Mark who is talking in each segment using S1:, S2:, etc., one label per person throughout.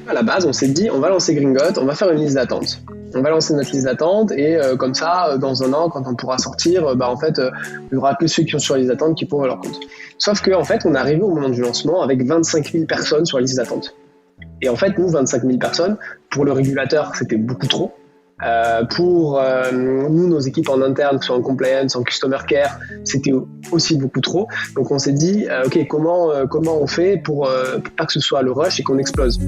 S1: À la base, on s'est dit, on va lancer Gringot, on va faire une liste d'attente. On va lancer notre liste d'attente et comme ça, dans un an, quand on pourra sortir, il y aura que ceux qui sont sur la liste d'attente qui pourront leur compte. Sauf qu'en fait, on est arrivé au moment du lancement avec 25 000 personnes sur la liste d'attente. Et en fait, nous, 25 000 personnes, pour le régulateur, c'était beaucoup trop. Pour nous, nos équipes en interne, que ce soit en compliance, en customer care, c'était aussi beaucoup trop. Donc on s'est dit, comment on fait pour pas que ce soit le rush et qu'on explose.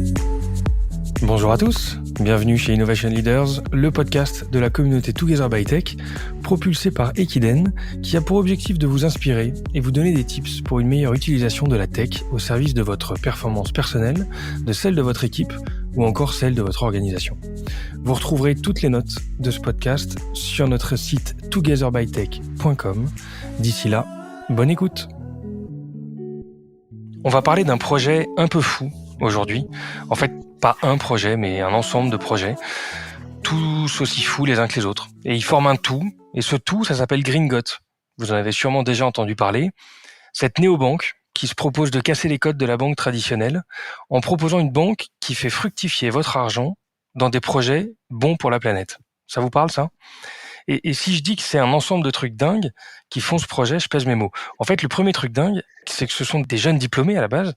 S2: Bonjour à tous, bienvenue chez Innovation Leaders, le podcast de la communauté Together by Tech, propulsé par Equiden, qui a pour objectif de vous inspirer et vous donner des tips pour une meilleure utilisation de la tech au service de votre performance personnelle, de celle de votre équipe ou encore celle de votre organisation. Vous retrouverez toutes les notes de ce podcast sur notre site togetherbytech.com. D'ici là, bonne écoute. On va parler d'un projet un peu fou aujourd'hui. En fait, pas un projet, mais un ensemble de projets, tous aussi fous les uns que les autres. Et ils forment un tout, et ce tout, ça s'appelle Gringot. Vous en avez sûrement déjà entendu parler. Cette néobanque qui se propose de casser les codes de la banque traditionnelle en proposant une banque qui fait fructifier votre argent dans des projets bons pour la planète. Ça vous parle, ça ? Et si je dis que c'est un ensemble de trucs dingues qui font ce projet, je pèse mes mots. En fait, le premier truc dingue, c'est que ce sont des jeunes diplômés à la base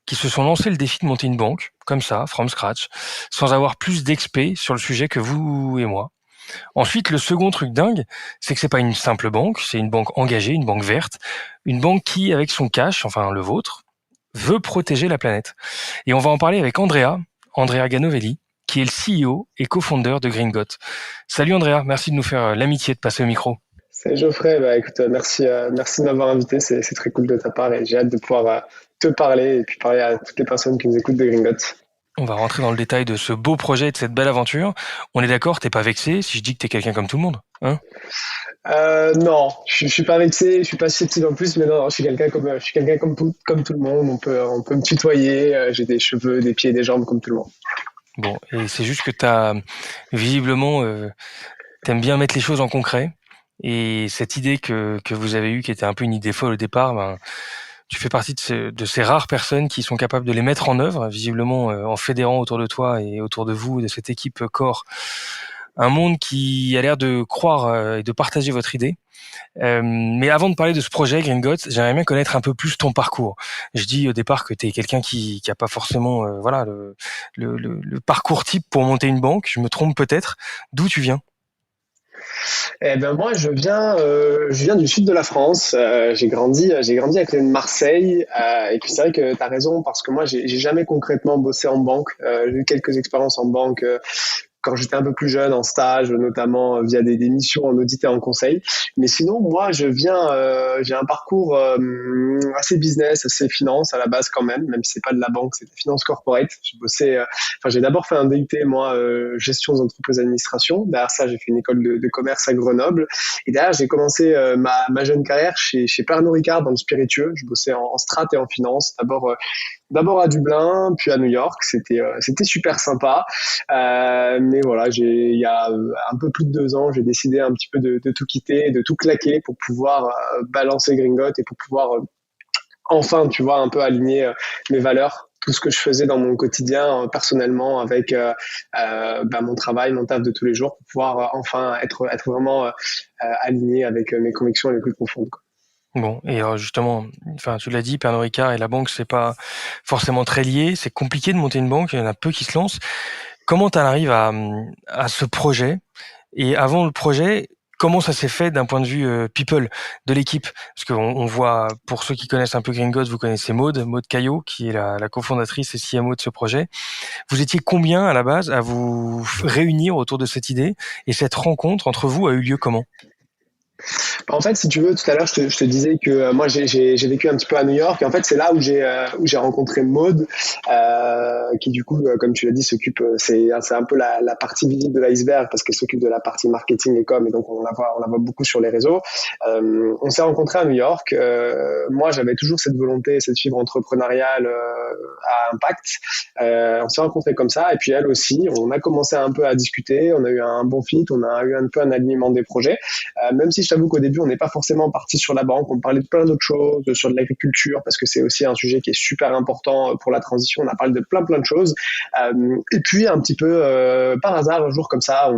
S2: qui se sont lancés le défi de monter une banque, comme ça, from scratch, sans avoir plus d'expé sur le sujet que vous et moi. Ensuite, le second truc dingue, c'est que c'est pas une simple banque, c'est une banque engagée, une banque verte, une banque qui, avec son cash, enfin le vôtre, veut protéger la planète. Et on va en parler avec Andrea Ganovelli, qui est le CEO et co-founder de Gringot. Salut Andrea, merci de nous faire l'amitié de passer au micro.
S1: Salut Geoffrey, écoute, merci de m'avoir invité, c'est très cool de ta part et j'ai hâte de pouvoir te parler et puis parler à toutes les personnes qui nous écoutent de Gringot.
S2: On va rentrer dans le détail de ce beau projet et de cette belle aventure. On est d'accord, t'es pas vexé si je dis que t'es quelqu'un comme tout le monde, hein ?
S1: Non, je suis pas vexé, je suis pas susceptible en plus, mais non, je suis quelqu'un comme tout le monde. On peut me tutoyer. J'ai des cheveux, des pieds, des jambes comme tout le monde.
S2: Bon, et c'est juste que t'as visiblement t'aimes bien mettre les choses en concret. Et cette idée que vous avez eue, qui était un peu une idée folle au départ, tu fais partie de ces rares personnes qui sont capables de les mettre en œuvre, visiblement en fédérant autour de toi et autour de vous, de cette équipe Core, un monde qui a l'air de croire et de partager votre idée. Mais avant de parler de ce projet Gringot, j'aimerais bien connaître un peu plus ton parcours. Je dis au départ que tu es quelqu'un qui a pas forcément le parcours type pour monter une banque. Je me trompe peut-être. D'où tu viens ?
S1: Moi, je viens du sud de la France. J'ai grandi à côté de Marseille. Et puis c'est vrai que tu as raison parce que moi, j'ai jamais concrètement bossé en banque. J'ai eu quelques expériences en banque. Quand j'étais un peu plus jeune, en stage, notamment via des missions en audit et en conseil. Mais sinon, moi, j'ai un parcours assez business, assez finance à la base quand même si c'est pas de la banque, c'est de la finance corporate. J'ai d'abord fait un DUT, moi, gestion des entreprises d'administration. Derrière ça, j'ai fait une école de commerce à Grenoble. Et derrière, j'ai commencé ma jeune carrière chez Pernod Ricard dans le spiritueux. Je bossais en strat et en finance. D'abord à Dublin, puis à New York. C'était super sympa. Mais voilà, il y a un peu plus de 2 ans, j'ai décidé un petit peu de tout quitter, de tout claquer pour pouvoir balancer Gringot et pour pouvoir enfin, tu vois, un peu aligner mes valeurs, tout ce que je faisais dans mon quotidien personnellement avec mon travail, mon taf de tous les jours, pour pouvoir enfin être vraiment aligné avec mes convictions les plus profondes, quoi.
S2: Bon, et justement, tu l'as dit, Pernod Ricard et la banque, c'est pas forcément très lié. C'est compliqué de monter une banque. Il y en a peu qui se lancent. Comment tu arrives à ce projet ? Et avant le projet, comment ça s'est fait d'un point de vue people de l'équipe ? Parce qu'on voit, pour ceux qui connaissent un peu Gringot, vous connaissez Maud Caillot, qui est la cofondatrice et CMO de ce projet. Vous étiez combien à la base à vous réunir autour de cette idée ? Et cette rencontre entre vous a eu lieu comment ?
S1: En fait, si tu veux, tout à l'heure, je te disais que moi, j'ai vécu un petit peu à New York. Et en fait, c'est là où j'ai rencontré Maud, qui du coup, comme tu l'as dit, s'occupe, c'est un peu la partie visible de l'iceberg parce qu'elle s'occupe de la partie marketing et com. Et donc, on la voit beaucoup sur les réseaux. On s'est rencontrés à New York. Moi, j'avais toujours cette volonté, cette fibre entrepreneuriale à impact. On s'est rencontrés comme ça. Et puis, elle aussi, on a commencé un peu à discuter. On a eu un bon fit. On a eu un peu un alignement des projets. Même si je t'avoue qu'au début, on n'est pas forcément parti sur la banque. On parlait de plein d'autres choses, sur de l'agriculture, parce que c'est aussi un sujet qui est super important pour la transition. On a parlé de plein de choses. Et puis, un petit peu par hasard, un jour comme ça,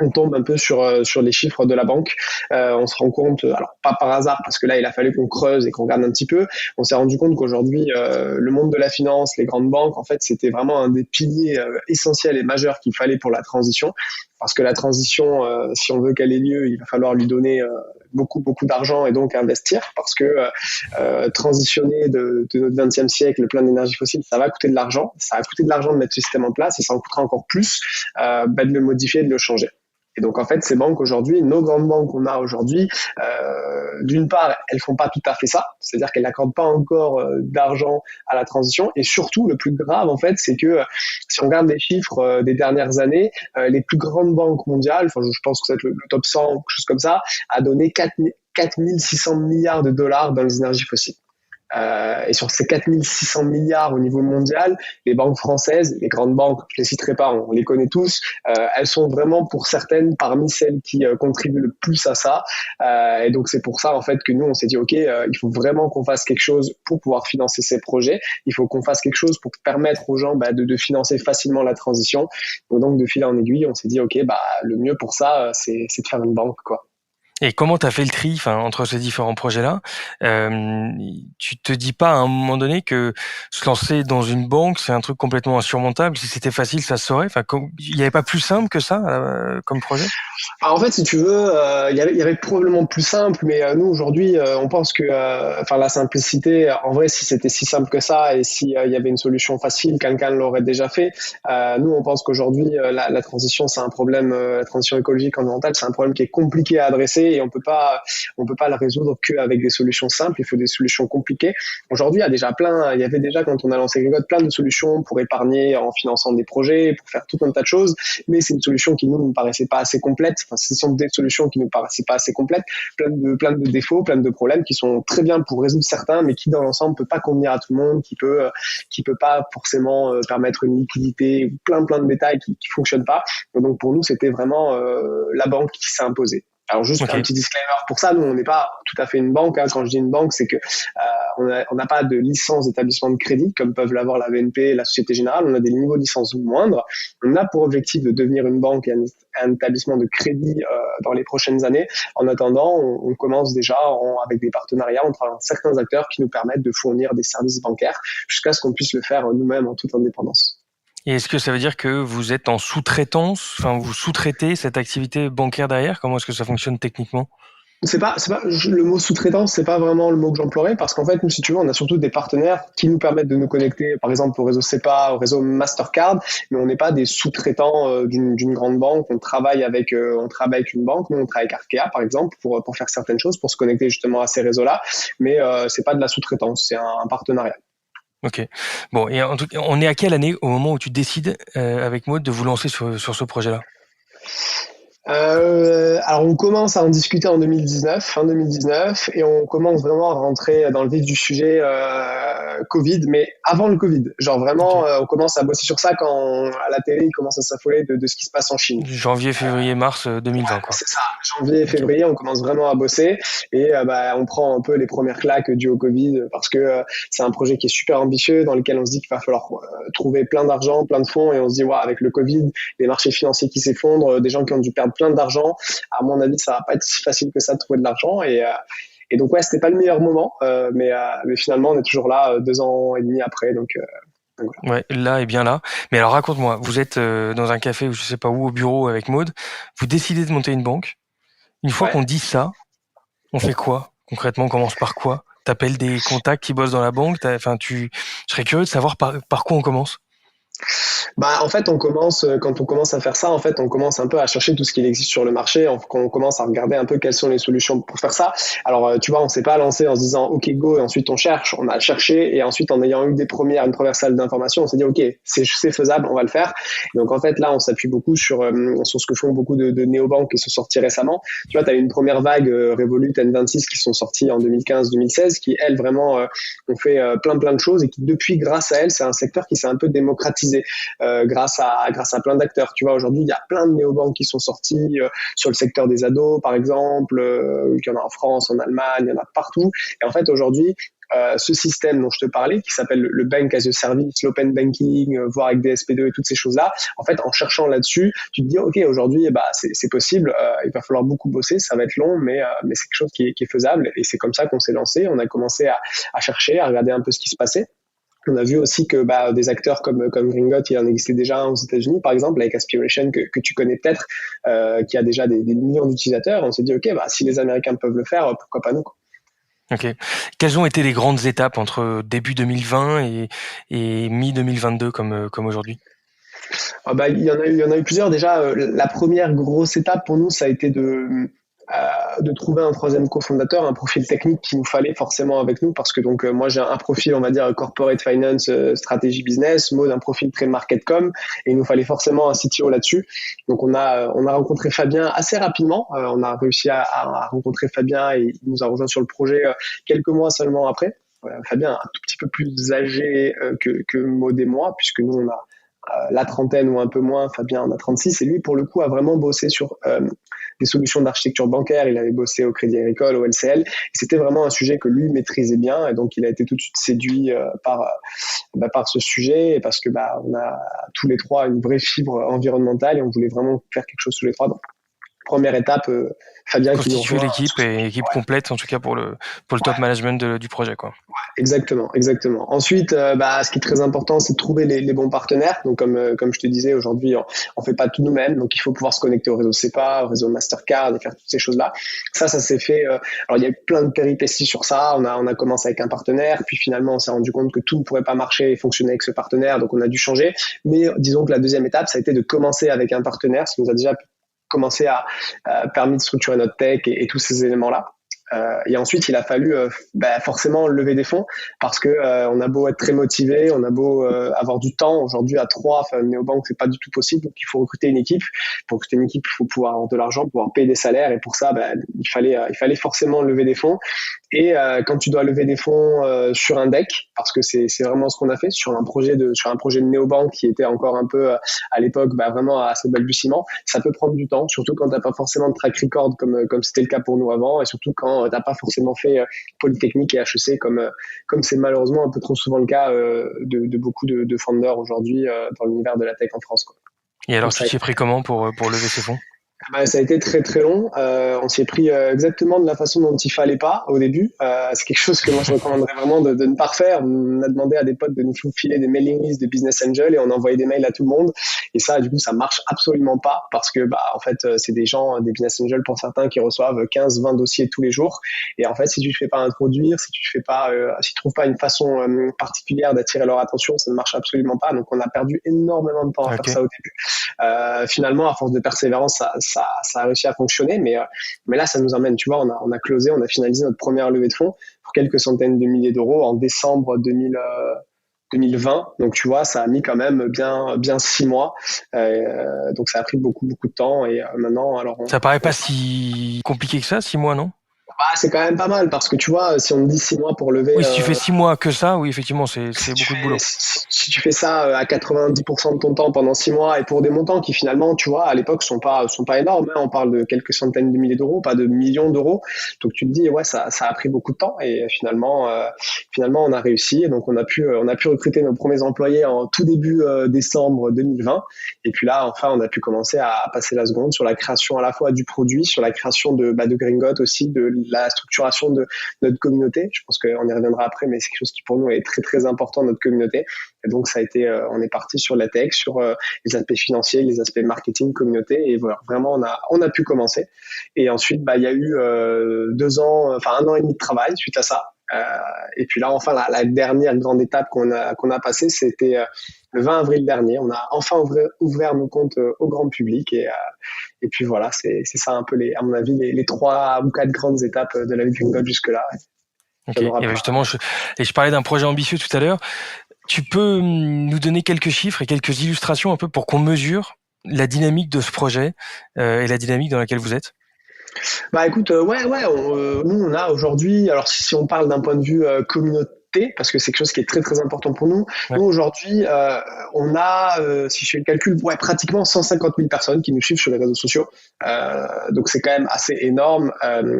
S1: on tombe un peu sur les chiffres de la banque. On se rend compte, alors pas par hasard, parce que là, il a fallu qu'on creuse et qu'on regarde un petit peu. On s'est rendu compte qu'aujourd'hui, le monde de la finance, les grandes banques, en fait, c'était vraiment un des piliers essentiels et majeurs qu'il fallait pour la transition. Parce que la transition, si on veut qu'elle ait lieu, il va falloir lui donner beaucoup d'argent et donc investir, parce que transitionner de notre 20e siècle plein d'énergie fossile, ça va coûter de l'argent. Ça a coûté de l'argent de mettre ce système en place et ça en coûtera encore plus de le modifier, de le changer. Et donc en fait, ces banques aujourd'hui, nos grandes banques qu'on a aujourd'hui, d'une part, elles font pas tout à fait ça, c'est-à-dire qu'elles n'accordent pas encore d'argent à la transition. Et surtout, le plus grave en fait, c'est que si on regarde les chiffres des dernières années, les plus grandes banques mondiales, enfin je pense que c'est le top 100, quelque chose comme ça, a donné 4 600 milliards de dollars dans les énergies fossiles. Et sur ces 4600 milliards au niveau mondial, les banques françaises, les grandes banques, je les citerai pas, on les connaît tous, elles sont vraiment pour certaines parmi celles qui contribuent le plus à ça. Et donc c'est pour ça en fait que nous on s'est dit ok, il faut vraiment qu'on fasse quelque chose pour pouvoir financer ces projets. Il faut qu'on fasse quelque chose pour permettre aux gens de financer facilement la transition. Donc de fil en aiguille, on s'est dit ok, le mieux pour ça, c'est de faire une banque quoi.
S2: Et comment tu as fait le tri entre ces différents projets-là? Tu te dis pas à un moment donné que se lancer dans une banque, c'est un truc complètement insurmontable? Si c'était facile, ça se saurait. Il n'y avait pas plus simple que ça comme projet?
S1: Alors en fait, si tu veux, il y avait probablement plus simple, mais nous aujourd'hui, on pense que, la simplicité, en vrai, si c'était si simple que ça et si il y avait une solution facile, quelqu'un l'aurait déjà fait. Nous, on pense qu'aujourd'hui, la transition, c'est un problème, la transition écologique environnementale, c'est un problème qui est compliqué à adresser et on peut pas le résoudre qu'avec des solutions simples. Il faut des solutions compliquées. Aujourd'hui, il y avait déjà quand on a lancé Greengot plein de solutions pour épargner en finançant des projets, pour faire tout un tas de choses, mais c'est une solution qui nous ne paraissait pas assez complète. Enfin, ce sont des solutions qui ne nous paraissaient pas assez complètes, plein de défauts, plein de problèmes qui sont très bien pour résoudre certains, mais qui dans l'ensemble peut pas convenir à tout le monde, qui peut pas forcément permettre une liquidité, plein de détails qui fonctionnent pas. Donc pour nous, c'était vraiment la banque qui s'est imposée. Alors juste un petit disclaimer pour ça, nous on n'est pas tout à fait une banque. Quand je dis une banque, c'est que on n'a pas de licence d'établissement de crédit comme peuvent l'avoir la BNP, la Société Générale. On a des niveaux de licence moindres. On a pour objectif de devenir une banque et un établissement de crédit dans les prochaines années. En attendant, on commence déjà avec des partenariats entre certains acteurs qui nous permettent de fournir des services bancaires jusqu'à ce qu'on puisse le faire nous-mêmes en toute indépendance.
S2: Et est-ce que ça veut dire que vous êtes en sous-traitance, vous sous-traitez cette activité bancaire derrière? Comment est-ce que ça fonctionne techniquement?
S1: C'est pas le mot sous-traitance, c'est pas vraiment le mot que j'emploierais parce qu'en fait, nous, si tu veux, on a surtout des partenaires qui nous permettent de nous connecter, par exemple, au réseau SEPA, au réseau Mastercard, mais on n'est pas des sous-traitants d'une grande banque. On travaille avec une banque. Nous, on travaille avec Arkea, par exemple, pour faire certaines choses, pour se connecter justement à ces réseaux-là. Mais c'est pas de la sous-traitance, c'est un partenariat.
S2: Ok. Bon, et en tout cas, on est à quelle année au moment où tu décides avec Maud de vous lancer sur ce projet-là?
S1: Alors on commence à en discuter en 2019, fin 2019, et on commence vraiment à rentrer dans le vif du sujet Covid, mais avant le Covid. Genre vraiment, on commence à bosser sur ça quand à la télé, il commence à s'affoler de ce qui se passe en Chine.
S2: Janvier, février, mars 2020, quoi.
S1: C'est ça, janvier et février, on commence vraiment à bosser et on prend un peu les premières claques dues au Covid parce que c'est un projet qui est super ambitieux dans lequel on se dit qu'il va falloir trouver plein d'argent, plein de fonds et on se dit avec le Covid, les marchés financiers qui s'effondrent, des gens qui ont dû perdre plein d'argent, à mon avis, ça va pas être si facile que ça de trouver de l'argent et donc c'était pas le meilleur moment, mais finalement on est toujours là 2 ans et demi après, donc voilà.
S2: Ouais, là et bien là. Mais alors raconte-moi, vous êtes dans un café ou je sais pas où au bureau avec Maud, vous décidez de monter une banque. Une fois qu'on dit ça, on fait quoi concrètement? On commence par quoi? T'appelles des contacts qui bossent dans la banque? Je serais curieux de savoir par quoi on commence.
S1: En fait, quand on commence à faire ça, en fait, on commence un peu à chercher tout ce qui existe sur le marché. On commence à regarder un peu quelles sont les solutions pour faire ça. Alors, tu vois, on s'est pas lancé en se disant OK go et ensuite on cherche. On a cherché et ensuite en ayant eu une première salle d'information, on s'est dit OK, c'est faisable, on va le faire. Donc en fait, là, on s'appuie beaucoup sur ce que font beaucoup de néobanques qui sont sortis récemment. Tu vois, tu as eu une première vague Revolut, N26 qui sont sortis en 2015-2016, qui elles vraiment ont fait plein de choses et qui depuis, grâce à elles, c'est un secteur qui s'est un peu démocratisé démocratisé grâce à plein d'acteurs. Tu vois, aujourd'hui, il y a plein de néobanques qui sont sortis sur le secteur des ados, par exemple. Il y en a en France, en Allemagne, il y en a partout. Et en fait, aujourd'hui, ce système dont je te parlais, qui s'appelle le Bank as a Service, l'open banking, voire avec des SP2 et toutes ces choses-là, en fait, en cherchant là-dessus, tu te dis, OK, aujourd'hui, c'est possible, il va falloir beaucoup bosser, ça va être long, mais c'est quelque chose qui est faisable. Et c'est comme ça qu'on s'est lancé. On a commencé à chercher, à regarder un peu ce qui se passait. On a vu aussi que des acteurs comme Gringot, il en existait déjà un aux États-Unis, par exemple, avec Aspiration, que tu connais peut-être, qui a déjà des millions d'utilisateurs. On s'est dit, OK, si les Américains peuvent le faire, pourquoi pas nous, quoi.
S2: Ok. Quelles ont été les grandes étapes entre début 2020 et mi-2022 comme aujourd'hui?
S1: Il y en a eu plusieurs. Déjà, la première grosse étape pour nous, ça a été de trouver un troisième cofondateur, un profil technique qu'il nous fallait forcément avec nous, parce que donc moi j'ai un profil, on va dire, corporate finance, stratégie business, Maud un profil très market com, et il nous fallait forcément un CTO là-dessus. Donc on a rencontré Fabien assez rapidement. On a réussi à rencontrer Fabien et il nous a rejoint sur le projet quelques mois seulement après. Fabien un tout petit peu plus âgé que Maud et moi, puisque nous on a la trentaine ou un peu moins, Fabien en a 36, et lui pour le coup a vraiment bossé sur des solutions d'architecture bancaire. Il avait bossé au Crédit Agricole, au LCL, et c'était vraiment un sujet que lui maîtrisait bien, et donc il a été tout de suite séduit par ce sujet, et parce que on a tous les trois une vraie fibre environnementale et on voulait vraiment faire quelque chose tous les trois. Donc première étape, Fabien qui nous
S2: Constituer
S1: rejoint.
S2: l'équipe et équipe complète en tout cas pour le top management du projet, quoi.
S1: Exactement. Ensuite, ce qui est très important, c'est de trouver les bons partenaires. Donc, comme je te disais, aujourd'hui, on fait pas tout nous-mêmes. Donc, il faut pouvoir se connecter au réseau SEPA, au réseau Mastercard et faire toutes ces choses-là. Ça s'est fait. Alors, il y a eu plein de péripéties sur ça. On a commencé avec un partenaire, puis finalement, on s'est rendu compte que tout ne pourrait pas marcher et fonctionner avec ce partenaire. Donc, on a dû changer. Mais disons que la deuxième étape, ça a été de commencer avec un partenaire, ce qui nous a déjà commencé à permis de structurer notre tech et tous ces éléments-là. Et ensuite, il a fallu forcément lever des fonds, parce que on a beau être très motivé, on a beau avoir du temps. Aujourd'hui, à 3, faire une néobanque, c'est pas du tout possible. Donc, il faut recruter une équipe. Pour recruter une équipe, il faut pouvoir avoir de l'argent, pouvoir payer des salaires. Et pour ça, il fallait forcément lever des fonds. Et quand tu dois lever des fonds sur un deck, parce que c'est vraiment ce qu'on a fait sur un projet de néobanque qui était encore un peu à l'époque vraiment à ses balbutiements, ça peut prendre du temps, surtout quand t'as pas forcément de track record comme c'était le cas pour nous avant, et surtout quand t'as pas forcément fait Polytechnique et HEC comme c'est malheureusement un peu trop souvent le cas de beaucoup de founders aujourd'hui dans l'univers de la tech en France, quoi.
S2: Et alors, tu t'y es pris comment pour lever ces fonds?
S1: Ça a été très très long. On s'y est pris exactement de la façon dont il fallait pas au début. C'est quelque chose que moi je recommanderais vraiment de ne pas refaire. On a demandé à des potes de nous filer des mailing lists de business angel et on envoyait des mails à tout le monde. Et ça, du coup, ça marche absolument pas, parce que en fait, c'est des gens, des business angels pour certains, qui reçoivent 15-20 dossiers tous les jours. Et en fait, si tu te fais pas introduire, si tu trouves pas une façon particulière d'attirer leur attention, ça ne marche absolument pas. Donc, on a perdu énormément de temps à faire ça au début. Finalement, à force de persévérance, ça a réussi à fonctionner, mais là, ça nous emmène, tu vois, on a closé, on a finalisé notre première levée de fonds pour quelques centaines de milliers d'euros en décembre 2020. Donc, tu vois, ça a mis quand même bien 6 mois. Donc, ça a pris beaucoup de temps. Et maintenant, alors...
S2: Ça paraît pas si compliqué que ça, 6 mois, non?
S1: C'est quand même pas mal, parce que tu vois, si on me dit 6 mois pour lever...
S2: Oui, si tu fais 6 mois que ça, oui, effectivement, c'est beaucoup de boulot.
S1: Si tu fais ça à 90% de ton temps pendant 6 mois, et pour des montants qui finalement, tu vois, à l'époque sont pas énormes, hein. On parle de quelques centaines de milliers d'euros, pas de millions d'euros. Donc tu te dis, ouais, ça a pris beaucoup de temps, et finalement on a réussi. Et donc on a pu recruter nos premiers employés en tout début décembre 2020. Et puis là, enfin, on a pu commencer à passer la seconde sur la création à la fois du produit, sur la création de Gringot aussi, de la structuration de notre communauté. Je pense qu'on y reviendra après, mais c'est quelque chose qui pour nous est très très important, notre communauté. Et donc ça a été, on est parti sur la tech, sur les aspects financiers, les aspects marketing, communauté, et voilà, vraiment on a pu commencer. Et ensuite, il y a eu 2 ans, enfin 1 an et demi de travail suite à ça. Et puis là, enfin, la dernière grande étape qu'on a passée, c'était le 20 avril dernier. On a enfin ouvert nos comptes au grand public, et puis voilà, c'est ça un peu à mon avis, les 3 ou 4 grandes étapes de la vie de Gringot jusque-là.
S2: Okay. Et justement, je parlais d'un projet ambitieux tout à l'heure. Tu peux nous donner quelques chiffres et quelques illustrations un peu pour qu'on mesure la dynamique de ce projet et la dynamique dans laquelle vous êtes?
S1: Écoute, nous on a aujourd'hui, alors si on parle d'un point de vue liquidité, parce que c'est quelque chose qui est très très important pour nous.
S2: Ouais.
S1: Nous aujourd'hui, on a, si je fais le calcul, pratiquement 150 000 personnes qui nous suivent sur les réseaux sociaux. Donc c'est quand même assez énorme.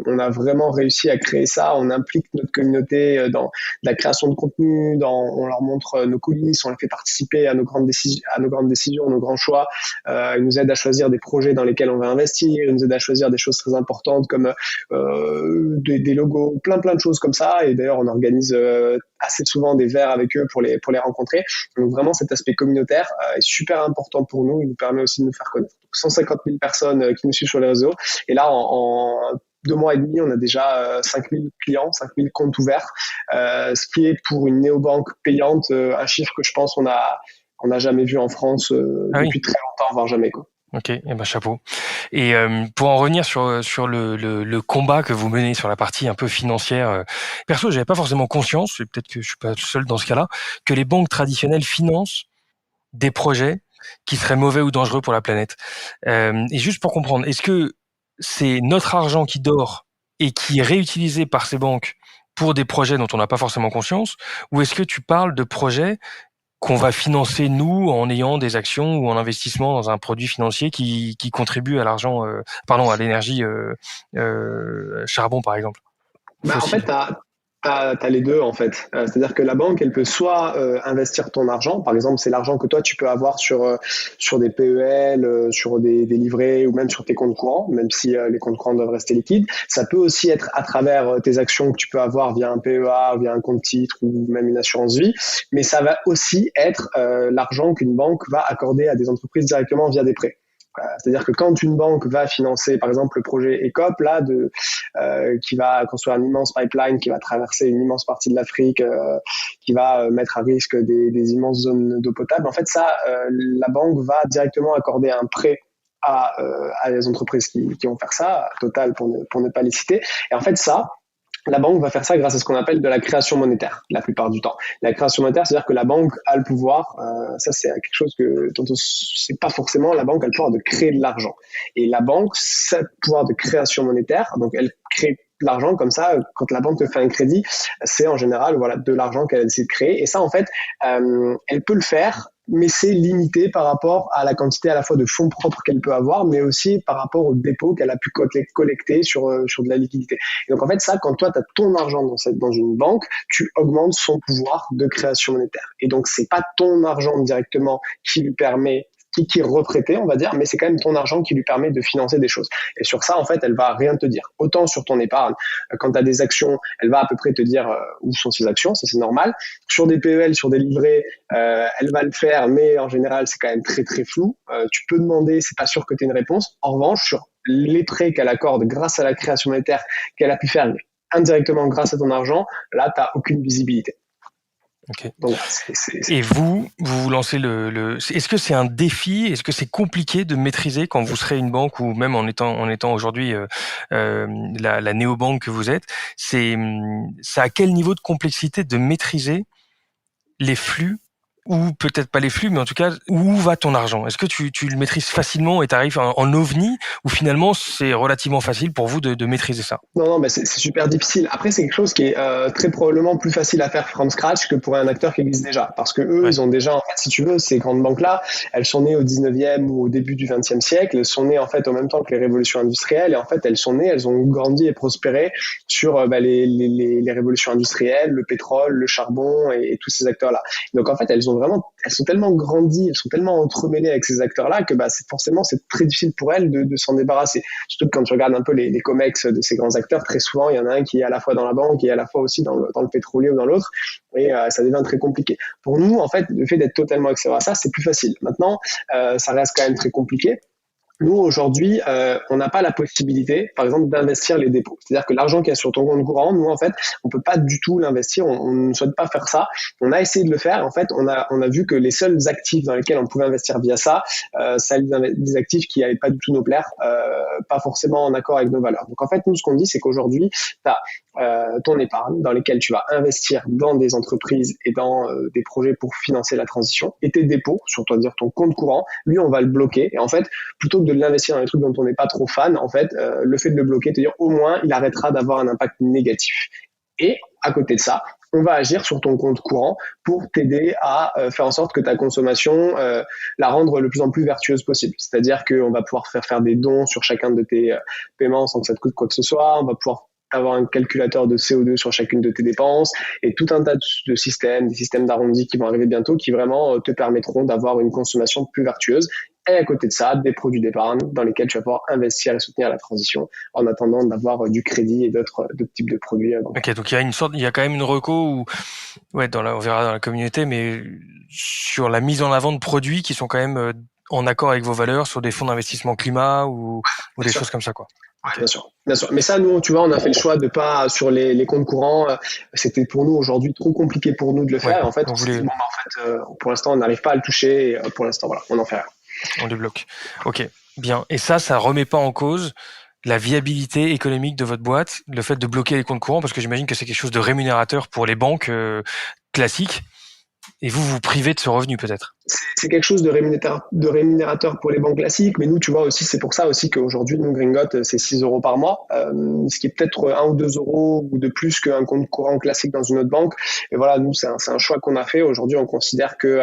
S1: On a vraiment réussi à créer ça. On implique notre communauté dans la création de contenu, on leur montre nos coulisses, on les fait participer à nos grandes décisions, nos grands choix. Ils nous aident à choisir des projets dans lesquels on va investir. Ils nous aident à choisir des choses très importantes comme des logos, plein de choses comme ça. Et d'ailleurs, on organise assez souvent des verres avec eux pour les rencontrer. Donc vraiment, cet aspect communautaire est super important pour nous. Il nous permet aussi de nous faire connaître. Donc, 150 000 personnes qui nous suivent sur les réseaux. Et là, en 2 mois et demi, on a déjà 5000 clients, 5000 comptes ouverts, ce qui est pour une néobanque payante un chiffre que je pense on n'a jamais vu en France depuis très longtemps, voire jamais, quoi.
S2: Ok, eh ben chapeau. Et pour en revenir sur le combat que vous menez sur la partie un peu financière, perso, j'avais pas forcément conscience, et peut-être que je suis pas seul dans ce cas-là, que les banques traditionnelles financent des projets qui seraient mauvais ou dangereux pour la planète. Et juste pour comprendre, est-ce que c'est notre argent qui dort et qui est réutilisé par ces banques pour des projets dont on n'a pas forcément conscience, ou est-ce que tu parles de projets qu'on va financer nous en ayant des actions ou en investissement dans un produit financier qui contribue à l'argent, à l'énergie charbon par exemple,
S1: En fait,
S2: fossile.
S1: t'as les deux en fait. C'est-à-dire que la banque, elle peut soit investir ton argent, par exemple, c'est l'argent que toi tu peux avoir sur des PEL, sur des livrets ou même sur tes comptes courants, même si les comptes courants doivent rester liquides. Ça peut aussi être à travers tes actions que tu peux avoir via un PEA, via un compte titre ou même une assurance vie. Mais ça va aussi être l'argent qu'une banque va accorder à des entreprises directement via des prêts. C'est-à-dire que quand une banque va financer, par exemple, le projet ECOP, là, qui va construire un immense pipeline, qui va traverser une immense partie de l'Afrique, qui va mettre à risque des immenses zones d'eau potable, en fait, ça, la banque va directement accorder un prêt à les entreprises qui vont faire ça, Total pour ne pas les citer. Et en fait, ça, la banque va faire ça grâce à ce qu'on appelle de la création monétaire, la plupart du temps. La création monétaire, c'est-à-dire que la banque a le pouvoir, ça c'est quelque chose dont on ne sait pas forcément, la banque a le pouvoir de créer de l'argent. Et la banque, ce pouvoir de création monétaire, donc elle crée de l'argent comme ça, quand la banque te fait un crédit, c'est en général de l'argent qu'elle décide de créer. Et ça, en fait, elle peut le faire, mais c'est limité par rapport à la quantité à la fois de fonds propres qu'elle peut avoir, mais aussi par rapport au dépôt qu'elle a pu collecter sur de la liquidité. Et donc en fait, ça, quand toi, tu as ton argent dans une banque, tu augmentes son pouvoir de création monétaire. Et donc, c'est pas ton argent directement qui lui permet qui est reprêté, on va dire, mais c'est quand même ton argent qui lui permet de financer des choses. Et sur ça, en fait, elle va rien te dire. Autant sur ton épargne, quand tu as des actions, elle va à peu près te dire où sont ces actions, ça c'est normal. Sur des PEL, sur des livrets, elle va le faire, mais en général, c'est quand même très très flou. Tu peux demander, c'est pas sûr que tu aies une réponse. En revanche, sur les prêts qu'elle accorde grâce à la création monétaire qu'elle a pu faire indirectement grâce à ton argent, là, tu n'as aucune visibilité.
S2: Okay.
S1: Donc,
S2: Et vous lancez est-ce que c'est un défi? Est-ce que c'est compliqué de maîtriser quand vous serez une banque ou même en étant aujourd'hui la néobanque que vous êtes? C'est à quel niveau de complexité de maîtriser les flux ou peut-être pas les flux, mais en tout cas, où va ton argent? Est-ce que tu le maîtrises facilement et tu arrives en ovni ou finalement c'est relativement facile pour vous de maîtriser ça?
S1: Non, mais c'est super difficile. Après, c'est quelque chose qui est très probablement plus facile à faire from scratch que pour un acteur qui existe déjà. Parce que eux, ils ont déjà, en fait, si tu veux, ces grandes banques-là, elles sont nées au 19e ou au début du 20e siècle. Elles sont nées, en fait, en même temps que les révolutions industrielles. Et en fait, elles ont grandi et prospéré sur les révolutions industrielles, le pétrole, le charbon et tous ces acteurs-là. Donc, en fait, elles sont tellement grandies, elles sont tellement entremêlées avec ces acteurs-là que c'est très difficile pour elles de s'en débarrasser. Surtout que quand tu regardes un peu les comex de ces grands acteurs, très souvent, il y en a un qui est à la fois dans la banque et à la fois aussi dans le pétrolier ou dans l'autre, et ça devient très compliqué. Pour nous, en fait, le fait d'être totalement accès à ça, c'est plus facile. Maintenant, ça reste quand même très compliqué. Nous, aujourd'hui, on n'a pas la possibilité, par exemple, d'investir les dépôts. C'est-à-dire que l'argent qu'il y a sur ton compte courant, nous, en fait, on peut pas du tout l'investir. On ne souhaite pas faire ça. On a essayé de le faire. En fait, on a vu que les seuls actifs dans lesquels on pouvait investir via ça, c'est des actifs qui n'avaient pas du tout nous plaire, pas forcément en accord avec nos valeurs. Donc, en fait, nous, ce qu'on dit, c'est qu'aujourd'hui, tu as ton épargne dans lesquels tu vas investir dans des entreprises et dans des projets pour financer la transition, et tes dépôts, sur ton compte courant, lui, on va le bloquer. Et en fait, plutôt que de l'investir dans des trucs dont on n'est pas trop fan, en fait, le fait de le bloquer, te dire au moins, il arrêtera d'avoir un impact négatif. Et à côté de ça, on va agir sur ton compte courant pour t'aider à faire en sorte que ta consommation, la rendre le plus en plus vertueuse possible. C'est-à-dire qu'on va pouvoir faire des dons sur chacun de tes paiements sans que ça te coûte quoi que ce soit. On va pouvoir avoir un calculateur de CO2 sur chacune de tes dépenses et tout un tas de systèmes, des systèmes d'arrondi qui vont arriver bientôt qui vraiment te permettront d'avoir une consommation plus vertueuse. Et à côté de ça, des produits d'épargne dans lesquels tu vas pouvoir investir et soutenir la transition en attendant d'avoir du crédit et d'autres types de produits.
S2: Ok, donc il y a quand même une reco où, ouais, on verra dans la communauté, mais sur la mise en avant de produits qui sont quand même en accord avec vos valeurs, sur des fonds d'investissement climat ou des choses comme ça, quoi.
S1: Ouais, bien sûr, bien sûr. Mais ça, nous, tu vois, on a fait le choix de pas sur les comptes courants. C'était pour nous aujourd'hui trop compliqué pour nous de le faire.
S2: Ouais,
S1: Et en fait, pour l'instant, on n'arrive pas à le toucher. Et, pour l'instant, voilà, on en fait rien.
S2: On les bloque. Ok, bien. Et ça remet pas en cause la viabilité économique de votre boîte, le fait de bloquer les comptes courants, parce que j'imagine que c'est quelque chose de rémunérateur pour les banques classiques. Et vous privez de ce revenu peut-être.
S1: C'est quelque chose de rémunérateur pour les banques classiques, mais nous, tu vois aussi, c'est pour ça aussi qu'aujourd'hui, nous, Gringot, c'est 6 euros par mois, ce qui est peut-être 1 ou 2 euros ou de plus qu'un compte courant classique dans une autre banque. Et voilà, nous, c'est un choix qu'on a fait. Aujourd'hui, on considère que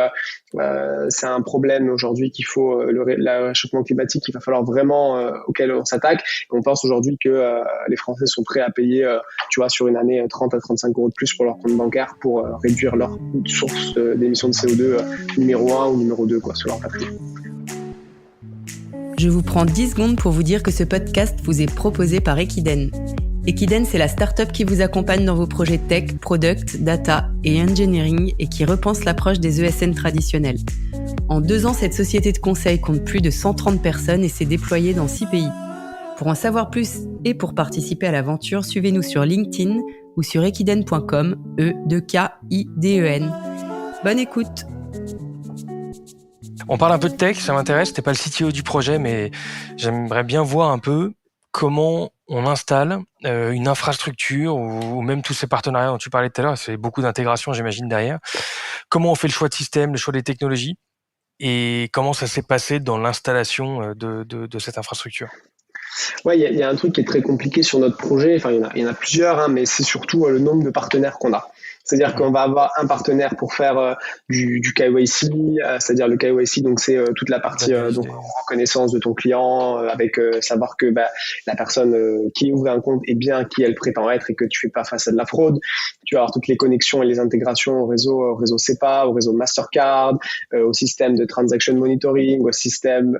S1: c'est un problème aujourd'hui qu'il faut, le réchauffement climatique, il va falloir vraiment auquel on s'attaque. Et on pense aujourd'hui que les Français sont prêts à payer, tu vois, sur une année 30 à 35 euros de plus pour leur compte bancaire pour réduire leur source d'émissions de CO2 numéro 1 ou numéro 2 quoi, sur leur patrimoine.
S3: Je vous prends 10 secondes pour vous dire que ce podcast vous est proposé par Equiden. Equiden, c'est la start-up qui vous accompagne dans vos projets tech, product, data et engineering et qui repense l'approche des ESN traditionnels. En 2 ans, cette société de conseil compte plus de 130 personnes et s'est déployée dans 6 pays. Pour en savoir plus et pour participer à l'aventure, suivez-nous sur LinkedIn ou sur equiden.com, E2KIDEN. Bonne écoute!
S2: On parle un peu de tech, ça m'intéresse. T'es pas le CTO du projet, mais j'aimerais bien voir un peu comment on installe une infrastructure ou même tous ces partenariats dont tu parlais tout à l'heure. C'est beaucoup d'intégration, j'imagine, derrière. Comment on fait le choix de système, le choix des technologies et comment ça s'est passé dans l'installation de cette infrastructure?
S1: Ouais, il y a un truc qui est très compliqué sur notre projet. Enfin, il y en a plusieurs, hein, mais c'est surtout le nombre de partenaires qu'on a. C'est-à-dire qu'on va avoir un partenaire pour faire du KYC, c'est-à-dire le KYC, donc c'est toute la partie donc reconnaissance de ton client, avec savoir que la personne qui ouvre un compte est bien qui elle prétend être et que tu fais pas face à de la fraude. Tu vas avoir toutes les connexions et les intégrations au réseau SEPA, au réseau Mastercard, au système de transaction monitoring, au système,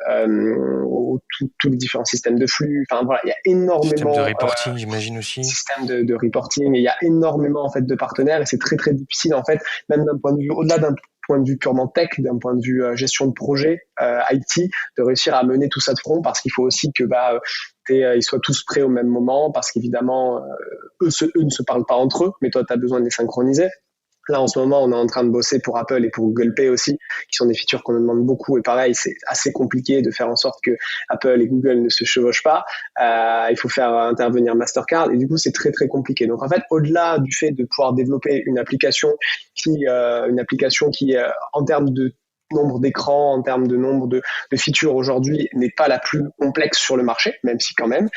S1: tous les différents systèmes de flux. Enfin voilà, il y a énormément
S2: système de reporting, j'imagine aussi.
S1: Système de reporting, et il y a énormément en fait de partenaires et c'est très très difficile en fait, même d'un point de vue au-delà d'un point de vue purement tech, d'un point de vue gestion de projet IT, de réussir à mener tout ça de front parce qu'il faut aussi que ils soient tous prêts au même moment parce qu'évidemment eux ne se parlent pas entre eux, mais toi tu as besoin de les synchroniser. Là, en ce moment, on est en train de bosser pour Apple et pour Google Pay aussi, qui sont des features qu'on nous demande beaucoup. Et pareil, c'est assez compliqué de faire en sorte que Apple et Google ne se chevauchent pas. Il faut faire intervenir Mastercard. Et du coup, c'est très, très compliqué. Donc, en fait, au-delà du fait de pouvoir développer une application qui en termes de nombre d'écrans, en termes de nombre de features aujourd'hui, n'est pas la plus complexe sur le marché, même si quand même,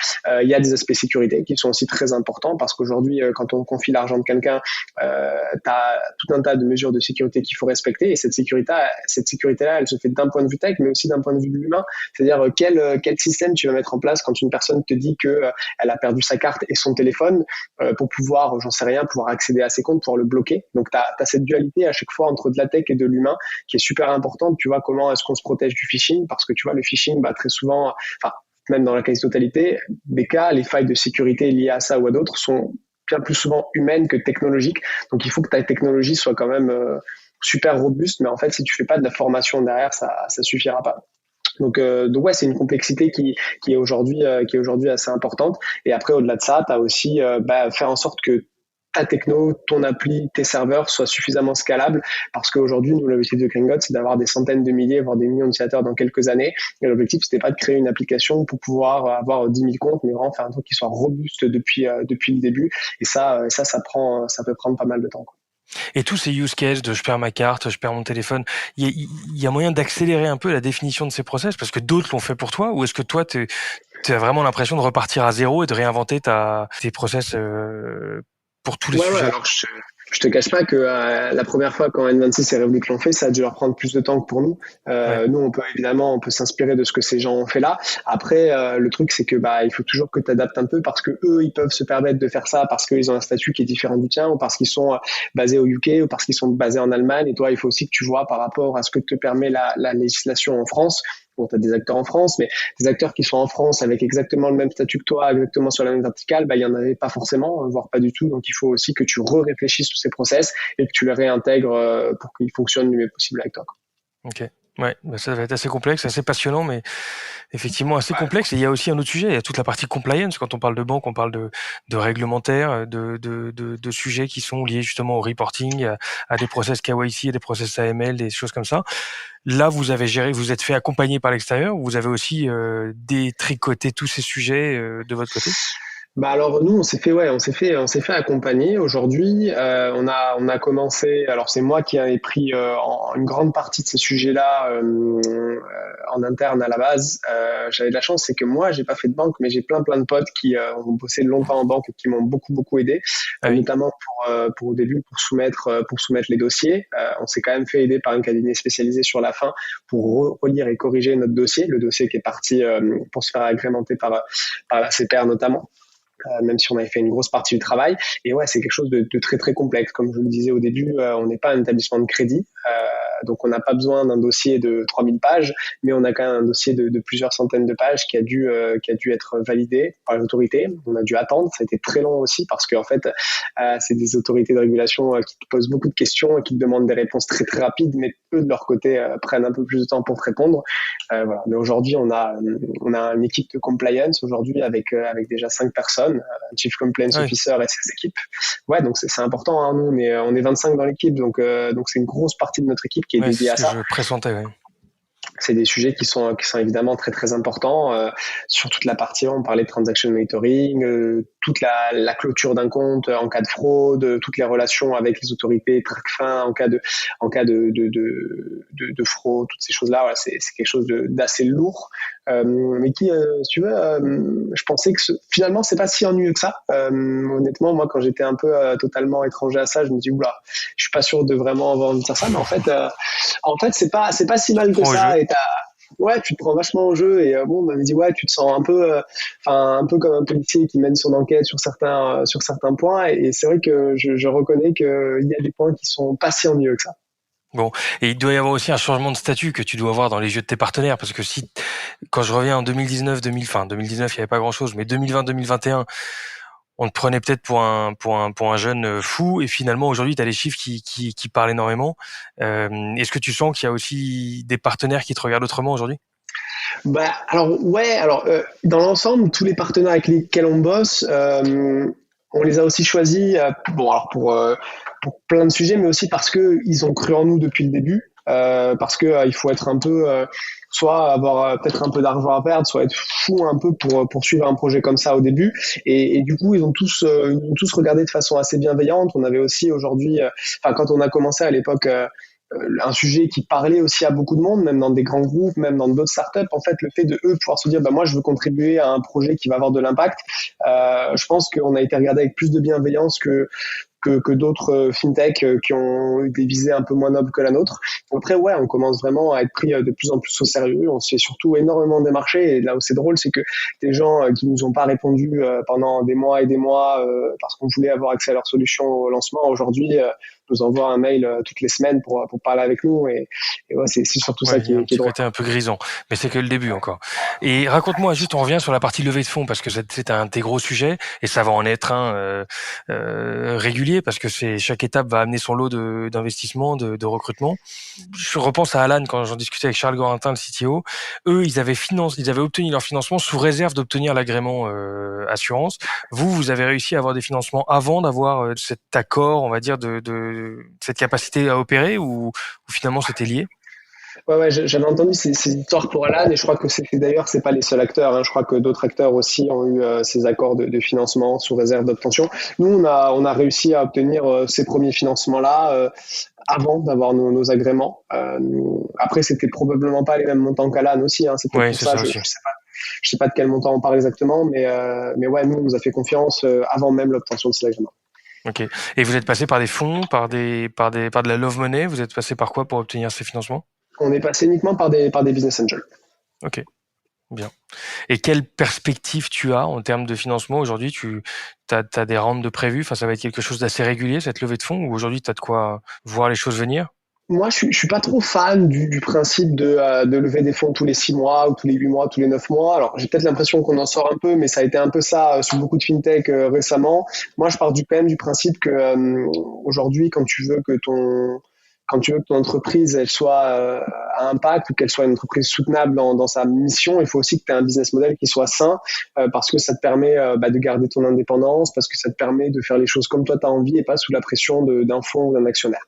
S1: il y a des aspects sécurité qui sont aussi très importants parce qu'aujourd'hui, quand on confie l'argent de quelqu'un, tu as tout un tas de mesures de sécurité qu'il faut respecter et cette sécurité-là, elle se fait d'un point de vue tech, mais aussi d'un point de vue de l'humain. C'est-à-dire quel système tu vas mettre en place quand une personne te dit que elle a perdu sa carte et son téléphone pour pouvoir, j'en sais rien, pouvoir accéder à ses comptes, pouvoir le bloquer. Donc, tu as cette dualité à chaque fois entre de la tech et de l'humain qui est super importante. Tu vois, comment est-ce qu'on se protège du phishing? Parce que tu vois, le phishing, très souvent, même dans la quasi-totalité des cas, les failles de sécurité liées à ça ou à d'autres sont bien plus souvent humaines que technologiques. Donc, il faut que ta technologie soit quand même super robuste. Mais en fait, si tu fais pas de la formation derrière, ça suffira pas. Donc ouais, c'est une complexité qui est aujourd'hui assez importante. Et après, au-delà de ça, tu as aussi faire en sorte que ta techno, ton appli, tes serveurs soient suffisamment scalables parce qu'aujourd'hui, nous, l'objectif de Gringot, c'est d'avoir des centaines de milliers, voire des millions d'utilisateurs dans quelques années. Et l'objectif, c'était pas de créer une application pour pouvoir avoir 10 000 comptes, mais vraiment faire un truc qui soit robuste depuis le début. Et ça peut prendre pas mal de temps, quoi.
S2: Et tous ces use cases de je perds ma carte, je perds mon téléphone, il y a moyen d'accélérer un peu la définition de ces process parce que d'autres l'ont fait pour toi ou est-ce que toi, tu as vraiment l'impression de repartir à zéro et de réinventer tes process pour tous les sujets?
S1: Alors Je te cache pas que la première fois quand N26 et Revolut l'ont fait, ça a dû leur prendre plus de temps que pour nous.
S2: Ouais.
S1: Nous, on peut s'inspirer de ce que ces gens ont fait là. Après, le truc, c'est que il faut toujours que tu adaptes un peu parce que eux, ils peuvent se permettre de faire ça parce qu'ils ont un statut qui est différent du tien ou parce qu'ils sont basés au UK ou parce qu'ils sont basés en Allemagne. Et toi, il faut aussi que tu vois par rapport à ce que te permet la législation en France. Bon, tu as des acteurs en France, mais des acteurs qui sont en France avec exactement le même statut que toi, exactement sur la même verticale, il y en avait pas forcément, voire pas du tout. Donc, il faut aussi que tu réfléchisses tous ces process et que tu les réintègres pour qu'ils fonctionnent le mieux possible avec toi.
S2: Ok. Ouais, ça va être assez complexe, assez passionnant, mais effectivement assez complexe. Et il y a aussi un autre sujet, il y a toute la partie compliance. Quand on parle de banque, on parle de réglementaire, de sujets qui sont liés justement au reporting, à des process KYC, à des process AML, des choses comme ça. Là, vous avez géré, vous êtes fait accompagner par l'extérieur, vous avez aussi détricoté tous ces sujets de votre côté?
S1: Alors nous on s'est fait accompagner aujourd'hui. On a commencé. Alors c'est moi qui avais pris une grande partie de ces sujets-là en interne à la base. J'avais de la chance, c'est que moi j'ai pas fait de banque, mais j'ai plein de potes qui ont bossé longtemps en banque et qui m'ont beaucoup aidé, notamment pour au début pour soumettre les dossiers. On s'est quand même fait aider par un cabinet spécialisé sur la fin pour relire et corriger notre dossier, le dossier qui est parti pour se faire agrémenter par la CPR notamment. Même si on avait fait une grosse partie du travail. Et ouais, c'est quelque chose de très complexe. Comme je vous le disais au début, on n'est pas un établissement de crédit, donc on n'a pas besoin d'un dossier de 3000 pages, mais on a quand même un dossier de plusieurs centaines de pages qui a dû être validé par les autorités. On a dû attendre, ça a été très long aussi parce qu'en fait, c'est des autorités de régulation qui te posent beaucoup de questions et qui te demandent des réponses très rapides, mais eux de leur côté prennent un peu plus de temps pour te répondre. Voilà. Mais aujourd'hui, on a une équipe de compliance aujourd'hui avec déjà 5 personnes, un chief compliance officer et ses équipes. Ouais, donc c'est important. Hein, nous, on est 25 dans l'équipe, donc c'est une grosse partie de notre équipe qui est dédiée à ça.
S2: Je pressentais, ouais.
S1: C'est des sujets qui sont évidemment très importants sur toute la partie. On parlait de transaction monitoring, toute la clôture d'un compte en cas de fraude, toutes les relations avec les autorités, TRACFIN en cas de fraude, toutes ces choses-là. Voilà, c'est quelque chose d'assez lourd, mais qui, si tu veux, je pensais que finalement c'est pas si ennuyeux que ça. Honnêtement, moi quand j'étais un peu totalement étranger à ça, je me dis oula, je suis pas sûr de vraiment avoir envie de faire ça, mais en fait c'est pas si mal que ça. Et ouais, tu te prends vachement au jeu et on m'avait dit ouais, tu te sens un peu comme un policier qui mène son enquête sur certains points et c'est vrai que je reconnais qu'il y a des points qui sont pas si ennuyeux que ça.
S2: Bon, et il doit y avoir aussi un changement de statut que tu dois avoir dans les yeux de tes partenaires, parce que quand je reviens en 2019, il y avait pas grand chose, mais 2020, 2021, on te prenait peut-être pour un jeune fou, et finalement aujourd'hui tu as les chiffres qui parlent énormément. Est-ce que tu sens qu'il y a aussi des partenaires qui te regardent autrement aujourd'hui?
S1: Dans l'ensemble, tous les partenaires avec lesquels on bosse, on les a aussi choisis pour plein de sujets, mais aussi parce que ils ont cru en nous depuis le début, parce que il faut être un peu soit avoir peut-être un peu d'argent à perdre, soit être fou un peu pour poursuivre un projet comme ça au début. Et du coup, ils ont tous regardé de façon assez bienveillante. On avait aussi aujourd'hui, quand on a commencé à l'époque, un sujet qui parlait aussi à beaucoup de monde, même dans des grands groupes, même dans d'autres startups. En fait, le fait de eux pouvoir se dire, moi, je veux contribuer à un projet qui va avoir de l'impact. Je pense qu'on a été regardé avec plus de bienveillance que d'autres fintech qui ont eu des visées un peu moins nobles que la nôtre. Après, ouais, on commence vraiment à être pris de plus en plus au sérieux. On se fait surtout énormément démarcher. Et là où c'est drôle, c'est que des gens qui nous ont pas répondu pendant des mois et des mois parce qu'on voulait avoir accès à leur solution au lancement, aujourd'hui nous envoient un mail toutes les semaines pour parler avec nous. Et ouais, c'est surtout ça qui est drôle.
S2: Côté un peu grisant, mais c'est que le début encore. Et raconte-moi, juste on revient sur la partie levée de fonds, parce que c'est un des gros sujets, et ça va en être un régulier, parce que chaque étape va amener son lot d'investissement, de recrutement. Je repense à Alan, quand j'en discutais avec Charles Gorentin, le CTO. Eux, ils avaient obtenu leur financement sous réserve d'obtenir l'agrément assurance. Vous avez réussi à avoir des financements avant d'avoir cet accord, on va dire, de cette capacité à opérer, ou finalement c'était lié?
S1: Ouais, j'avais entendu ces histoires pour Alan et je crois que c'est pas les seuls acteurs. Hein. Je crois que d'autres acteurs aussi ont eu ces accords de financement sous réserve d'obtention. Nous, on a réussi à obtenir ces premiers financements-là avant d'avoir nos agréments. Après, c'était probablement pas les mêmes montants qu'Alan aussi. Hein. C'était pour ça. Je sais pas de quel montant on parle exactement, mais ouais, nous, on nous a fait confiance avant même l'obtention de ces agréments.
S2: Ok. Et vous êtes passé par des fonds, par de la love money. Vous êtes passé par quoi pour obtenir ces financements?
S1: On est passé uniquement par des business angels.
S2: Ok, bien. Et quelle perspective tu as en termes de financement aujourd'hui? Tu as des rounds de prévus? Enfin, ça va être quelque chose d'assez régulier, cette levée de fonds, ou aujourd'hui tu as de quoi voir les choses venir?
S1: Moi, je suis pas trop fan du principe de lever des fonds tous les 6 mois ou tous les 8 mois, tous les 9 mois. Alors, j'ai peut-être l'impression qu'on en sort un peu, mais ça a été un peu ça sur beaucoup de fintech récemment. Moi, je pars quand même du principe que aujourd'hui, quand tu veux que ton entreprise elle soit à impact ou qu'elle soit une entreprise soutenable dans sa mission, il faut aussi que tu aies un business model qui soit sain parce que ça te permet de garder ton indépendance, parce que ça te permet de faire les choses comme toi tu as envie et pas sous la pression d'un fonds ou d'un actionnaire.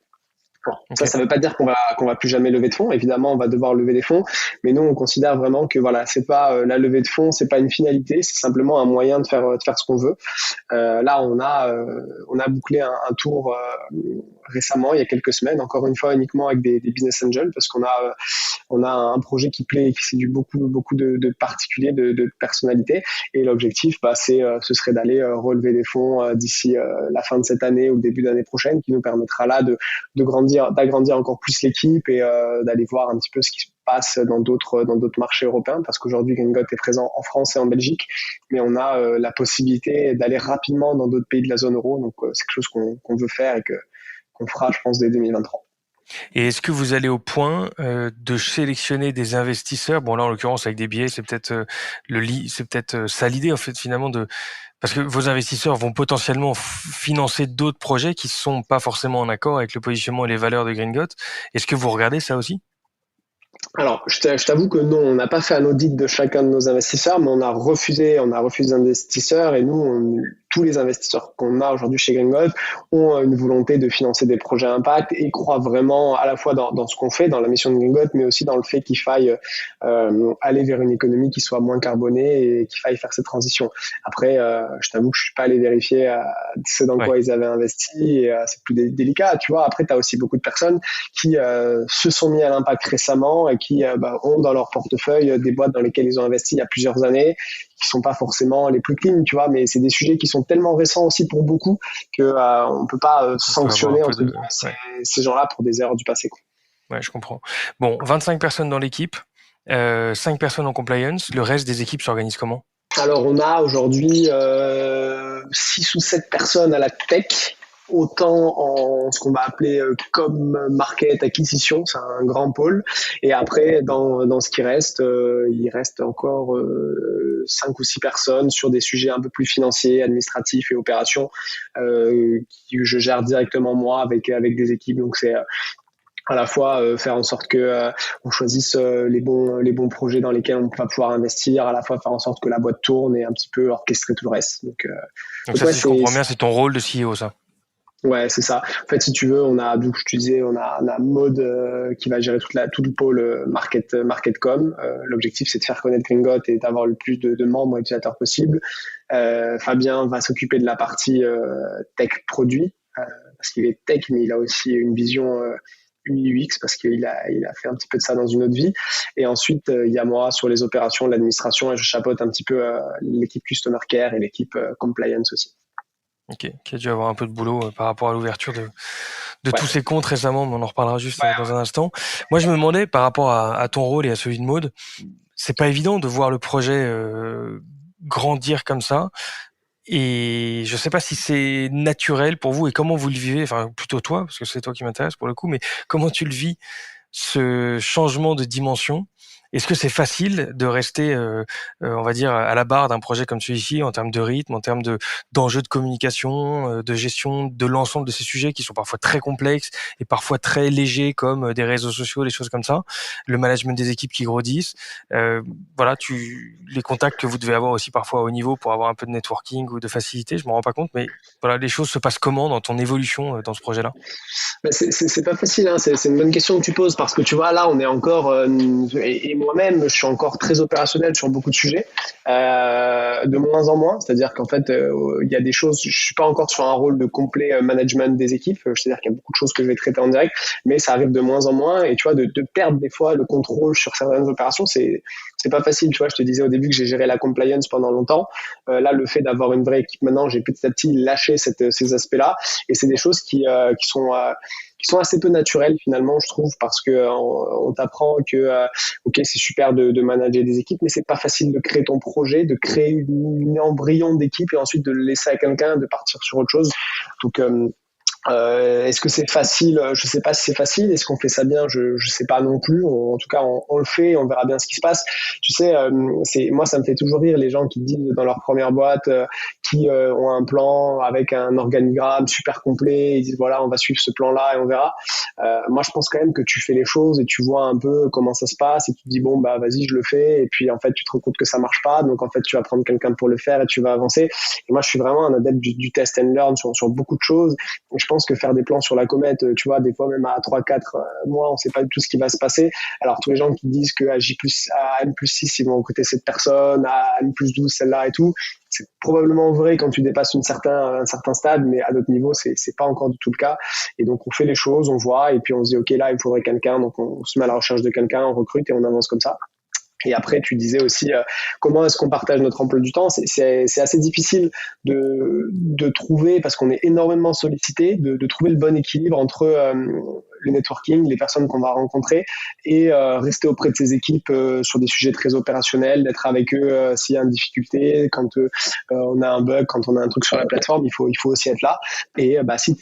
S1: Bon,
S2: Ok.
S1: ça veut pas dire qu'on va plus jamais lever de fonds. Évidemment, on va devoir lever des fonds, mais nous, on considère vraiment que voilà, c'est pas la levée de fonds, c'est pas une finalité, c'est simplement un moyen de faire ce qu'on veut. Là, on a bouclé un tour récemment, il y a quelques semaines, encore une fois uniquement avec des business angels, parce qu'on a un projet qui plaît et qui séduit beaucoup de particuliers, de personnalités. Et l'objectif, ce serait d'aller relever des fonds d'ici la fin de cette année ou le début d'année prochaine, qui nous permettra là d'agrandir encore plus l'équipe et d'aller voir un petit peu ce qui se passe dans d'autres marchés européens, parce qu'aujourd'hui Gringot est présent en France et en Belgique, mais on a la possibilité d'aller rapidement dans d'autres pays de la zone euro. Donc c'est quelque chose qu'on veut faire et qu'on fera, je pense, dès 2023.
S2: Et est-ce que vous allez au point de sélectionner des investisseurs? Bon, là, en l'occurrence, avec des billets, c'est peut-être c'est peut-être ça l'idée en fait finalement de parce que vos investisseurs vont potentiellement financer d'autres projets qui sont pas forcément en accord avec le positionnement et les valeurs de Gringot. Est-ce que vous regardez ça aussi?
S1: Alors, je t'avoue que non, on n'a pas fait un audit de chacun de nos investisseurs, mais on a refusé des investisseurs et nous, tous les investisseurs qu'on a aujourd'hui chez Gringot ont une volonté de financer des projets impact et croient vraiment à la fois dans ce qu'on fait, dans la mission de Gringot, mais aussi dans le fait qu'il faille aller vers une économie qui soit moins carbonée et qu'il faille faire cette transition. Après, je t'avoue que je suis pas allé vérifier ce dans quoi ils avaient investi et c'est plus délicat, tu vois. Après, tu as aussi beaucoup de personnes qui se sont mis à l'impact récemment et qui ont dans leur portefeuille des boîtes dans lesquelles ils ont investi il y a plusieurs années, qui sont pas forcément les plus clean, tu vois, mais c'est des sujets qui sont tellement récents aussi pour beaucoup que on peut pas sanctionner entre guillemets ces gens-là pour des erreurs du passé, quoi.
S2: Ouais, je comprends. Bon, 25 personnes dans l'équipe, 5 personnes en compliance. Le reste des équipes s'organise comment?
S1: Alors on a aujourd'hui 6 ou 7 personnes à la tech, autant en ce qu'on va appeler com, market, acquisition, c'est un grand pôle. Et après, dans ce qui reste, il reste encore 5 ou 6 personnes sur des sujets un peu plus financiers, administratifs et opérations que je gère directement moi avec des équipes. Donc c'est à la fois faire en sorte que on choisisse les bons projets dans lesquels on va pouvoir investir, à la fois faire en sorte que la boîte tourne et un petit peu orchestrer tout le reste.
S2: Donc ça,
S1: Ouais,
S2: si je comprends bien, c'est ton rôle de CEO, ça.
S1: ouais, c'est ça. En fait, si tu veux, donc je te disais, on a Maud qui va gérer tout le pôle marketcom. L'objectif, c'est de faire connaître Gringot et d'avoir le plus de membres et utilisateurs possible. Fabien va s'occuper de la partie tech produit parce qu'il est tech, mais il a aussi une vision UI/UX parce qu'il a fait un petit peu de ça dans une autre vie. Et ensuite, il y a moi sur les opérations, l'administration, et je chapeaute un petit peu l'équipe Customer Care et l'équipe Compliance aussi.
S2: Ok, qui a dû avoir un peu de boulot par rapport à l'ouverture de
S1: Ouais.
S2: tous ces comptes récemment, mais on en reparlera juste dans un instant. Moi, je me demandais par rapport à ton rôle et à celui de Maud, c'est pas évident de voir le projet grandir comme ça. Et je sais pas si c'est naturel pour vous et comment vous le vivez, enfin plutôt toi, parce que c'est toi qui m'intéresse pour le coup, mais comment tu le vis, ce changement de dimension? Est-ce que c'est facile de rester, on va dire, à la barre d'un projet comme celui-ci en termes de rythme, en termes d'enjeux de communication, de gestion de l'ensemble de ces sujets qui sont parfois très complexes et parfois très légers comme des réseaux sociaux, des choses comme ça, le management des équipes qui grandissent, voilà, les contacts que vous devez avoir aussi parfois à haut niveau pour avoir un peu de networking ou de facilité, je m'en rends pas compte, mais voilà, les choses se passent comment dans ton évolution dans ce projet-là?
S1: C'est pas facile, hein. C'est une bonne question que tu poses parce que tu vois, là, on est encore, et moi-même, je suis encore très opérationnel sur beaucoup de sujets, de moins en moins. C'est-à-dire qu'en fait, il y a des choses, je suis pas encore sur un rôle de complet management des équipes. C'est-à-dire qu'il y a beaucoup de choses que je vais traiter en direct, mais ça arrive de moins en moins. Et tu vois, de perdre des fois le contrôle sur certaines opérations, c'est pas facile. Tu vois, je te disais au début que j'ai géré la compliance pendant longtemps. Là, le fait d'avoir une vraie équipe maintenant, j'ai petit à petit lâché ces aspects-là. Et c'est des choses qui sont assez peu naturelles finalement, je trouve, parce que on t'apprend que ok, c'est super de manager des équipes, mais c'est pas facile de créer ton projet, de créer une embryon d'équipe et ensuite de le laisser à quelqu'un, de partir sur autre chose. Donc est-ce que c'est facile? Je sais pas si c'est facile. Est-ce qu'on fait ça bien? Je sais pas non plus. En tout cas, on le fait. On verra bien ce qui se passe. Tu sais, moi, ça me fait toujours rire les gens qui disent dans leur première boîte, qui ont un plan avec un organigramme super complet. Ils disent voilà, on va suivre ce plan-là et on verra. Moi, je pense quand même que tu fais les choses et tu vois un peu comment ça se passe et tu te dis bon bah vas-y, je le fais. Et puis en fait, tu te rends compte que ça marche pas. Donc en fait, tu vas prendre quelqu'un pour le faire et tu vas avancer. Et moi, je suis vraiment un adepte du test and learn sur beaucoup de choses. Et je pense que faire des plans sur la comète, tu vois, des fois même à 3-4 mois, on sait pas du tout ce qui va se passer. Alors tous les gens qui disent qu'à à N+6, ils vont recruter cette personne, à N+12, celle-là et tout, c'est probablement vrai quand tu dépasses un certain stade, mais à d'autres niveaux, c'est pas encore du tout le cas. Et donc on fait les choses, on voit, et puis on se dit ok, là il faudrait quelqu'un, donc on se met à la recherche de quelqu'un, on recrute et on avance comme ça. Et après, tu disais aussi comment est-ce qu'on partage notre emploi du temps. C'est assez difficile de trouver, parce qu'on est énormément sollicité, de trouver le bon équilibre entre le networking, les personnes qu'on va rencontrer, et rester auprès de ces équipes sur des sujets très opérationnels, d'être avec eux s'il y a une difficulté, quand on a un bug, quand on a un truc sur la plateforme, il faut aussi être là. Et si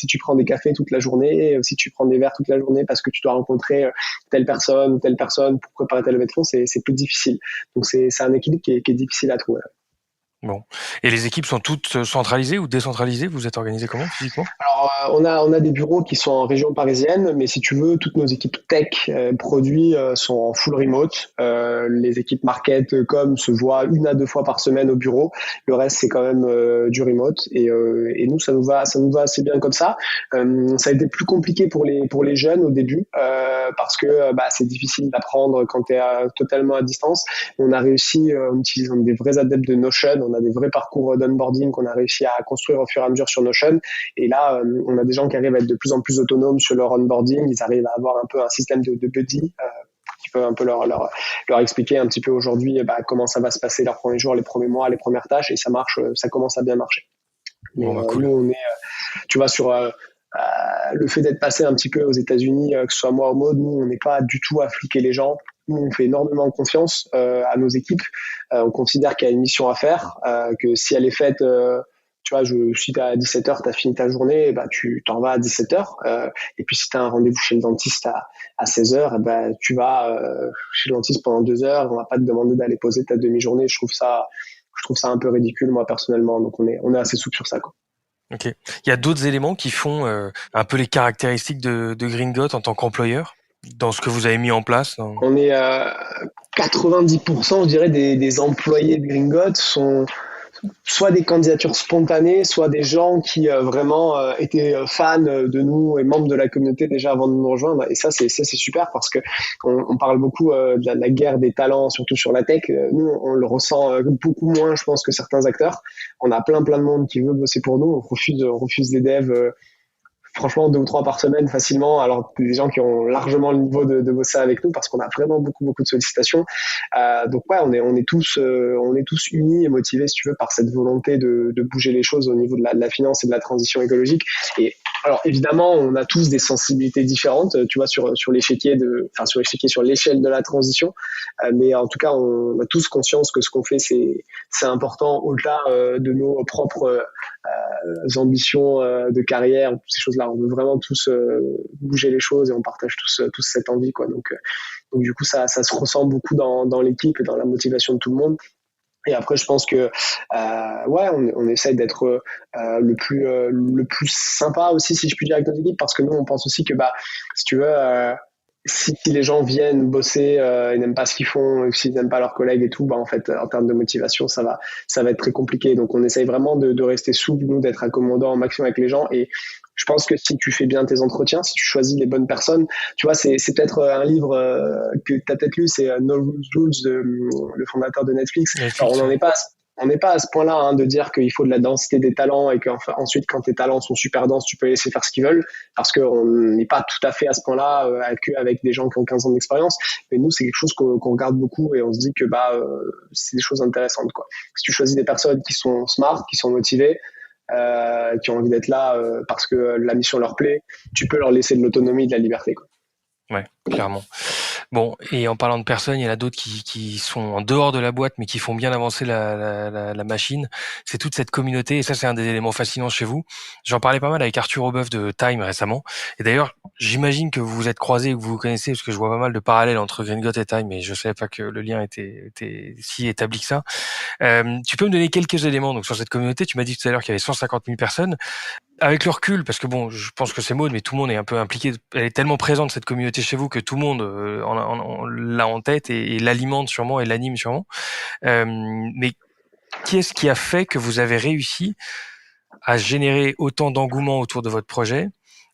S1: tu prends des cafés toute la journée, si tu prends des verres toute la journée parce que tu dois rencontrer telle personne ou telle personne pour préparer ta levée de fonds, c'est plus difficile. Donc c'est un équilibre qui est difficile à trouver.
S2: Bon. Et les équipes sont toutes centralisées ou décentralisées? Vous êtes organisé comment physiquement?
S1: Alors, on a des bureaux qui sont en région parisienne, mais si tu veux, toutes nos équipes tech, produits sont en full remote. Les équipes market, com se voient 1 à 2 fois par semaine au bureau. Le reste, c'est quand même du remote. Et nous, ça nous va assez bien comme ça. Ça a été plus compliqué pour les jeunes au début, parce que c'est difficile d'apprendre quand tu es totalement à distance. On a réussi, en utilisant des vrais adeptes de Notion, on a des vrais parcours d'onboarding qu'on a réussi à construire au fur et à mesure sur Notion. Et là, on a des gens qui arrivent à être de plus en plus autonomes sur leur onboarding. Ils arrivent à avoir un peu un système de buddy qui peut un peu leur expliquer un petit peu aujourd'hui comment ça va se passer leurs premiers jours, les premiers mois, les premières tâches. Et ça marche, ça commence à bien marcher. Mais cool. Nous, on est, tu vois, sur le fait d'être passé un petit peu aux États-Unis, que ce soit moi ou Maud, nous, on n'est pas du tout à fliquer les gens. Nous, on fait énormément confiance à nos équipes. On considère qu'il y a une mission à faire, que si elle est faite, tu vois, si tu as à 17h, tu as fini ta journée, tu t'en vas à 17h. Et puis si tu as un rendez-vous chez le dentiste à 16h, tu vas chez le dentiste pendant 2 heures. On va pas te demander d'aller poser ta demi-journée. Je trouve ça un peu ridicule, moi, personnellement. Donc on est assez souple sur ça, quoi.
S2: Ok. Il y a d'autres éléments qui font un peu les caractéristiques de Gringot en tant qu'employeur dans ce que vous avez mis en place
S1: On est 90%, je dirais, des employés de Gringot sont soit des candidatures spontanées, soit des gens qui vraiment étaient fans de nous et membres de la communauté déjà avant de nous rejoindre. Et ça, c'est super parce que on parle beaucoup de la guerre des talents, surtout sur la tech. Nous, on le ressent beaucoup moins, je pense, que certains acteurs. On a plein de monde qui veut bosser pour nous. On refuse les devs. Franchement, 2 ou 3 par semaine facilement, alors que des gens qui ont largement le niveau de bosser avec nous parce qu'on a vraiment beaucoup de sollicitations. Donc ouais, on est tous unis et motivés, si tu veux, par cette volonté de bouger les choses au niveau de la finance et de la transition écologique. Et alors évidemment, on a tous des sensibilités différentes, tu vois, sur l'échiquier sur l'échelle de la transition. Mais en tout cas, on a tous conscience que ce qu'on fait, c'est important au-delà de nos propres ambitions de carrière, toutes ces choses-là. On veut vraiment tous bouger les choses et on partage tous cette envie, quoi. Donc du coup, ça se ressent beaucoup dans l'équipe et dans la motivation de tout le monde. Et après, je pense que on essaie d'être le plus sympa aussi, si je puis dire, avec notre équipe, parce que nous, on pense aussi que si tu veux, si les gens viennent bosser et n'aiment pas ce qu'ils font, ou s'ils n'aiment pas leurs collègues et tout, bah en fait, en termes de motivation, ça va être très compliqué. Donc, on essaye vraiment de rester souple, nous, d'être accommodant au maximum avec les gens. Et je pense que si tu fais bien tes entretiens, si tu choisis les bonnes personnes, tu vois, c'est peut-être un livre que tu as peut-être lu, c'est No Rules Rules de le fondateur de Netflix. Alors, on n'est pas à ce point-là hein, de dire qu'il faut de la densité des talents et qu'ensuite, quand tes talents sont super denses, tu peux les laisser faire ce qu'ils veulent, parce qu'on n'est pas tout à fait à ce point-là avec des gens qui ont 15 ans d'expérience. Mais nous, c'est quelque chose qu'on regarde beaucoup et on se dit que c'est des choses intéressantes, quoi. Si tu choisis des personnes qui sont smart, qui sont motivées, qui ont envie d'être là parce que la mission leur plaît, tu peux leur laisser de l'autonomie et de la liberté, quoi.
S2: Ouais, clairement. Bon, et en parlant de personnes, il y en a d'autres qui sont en dehors de la boîte, mais qui font bien avancer la machine. C'est toute cette communauté, et ça, c'est un des éléments fascinants chez vous. J'en parlais pas mal avec Arthur Aubeuf de Time récemment. Et d'ailleurs, j'imagine que vous vous êtes croisés, que vous vous connaissez, parce que je vois pas mal de parallèles entre Gringot et Time, mais je savais pas que le lien était si établi que ça. Tu peux me donner quelques éléments donc sur cette communauté? Tu m'as dit tout à l'heure qu'il y avait 150 000 personnes. Avec le recul, parce que bon, je pense que c'est Maud, mais tout le monde est un peu impliqué. Elle est tellement présente cette communauté chez vous que tout le monde l'a en tête et l'alimente sûrement et l'anime sûrement. Mais qu'est-ce qui a fait que vous avez réussi à générer autant d'engouement autour de votre projet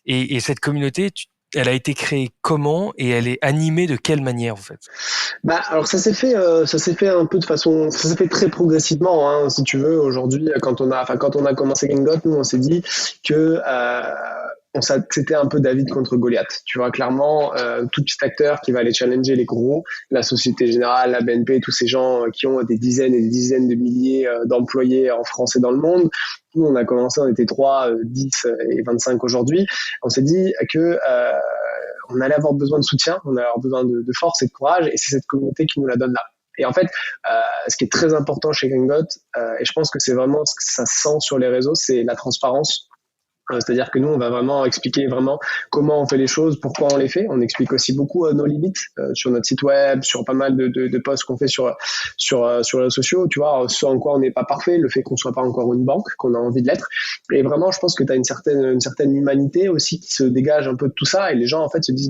S2: et cette communauté, elle a été créée comment et elle est animée de quelle manière en fait?
S1: Alors ça s'est fait un peu de façon, ça s'est fait très progressivement, hein, si tu veux. Aujourd'hui, quand on a commencé Gringot, nous on s'est dit que c'était un peu David contre Goliath. Tu vois, clairement, tout petit acteur qui va aller challenger les gros, la Société Générale, la BNP, tous ces gens qui ont des dizaines et des dizaines de milliers d'employés en France et dans le monde. Nous, on a commencé, on était 3, 10 et 25 aujourd'hui. On s'est dit que on allait avoir besoin de soutien, on allait avoir besoin de force et de courage, et c'est cette communauté qui nous la donne là. Et en fait, ce qui est très important chez Gringot, et je pense que c'est vraiment ce que ça sent sur les réseaux, c'est la transparence. C'est-à-dire que nous, on va vraiment expliquer vraiment comment on fait les choses, pourquoi on les fait. On explique aussi beaucoup nos limites sur notre site web, sur pas mal de posts qu'on fait sur les réseaux sociaux. Tu vois, ce en quoi on n'est pas parfait, le fait qu'on soit pas encore une banque, qu'on a envie de l'être. Et vraiment, je pense que tu as une certaine humanité aussi qui se dégage un peu de tout ça. Et les gens en fait se disent,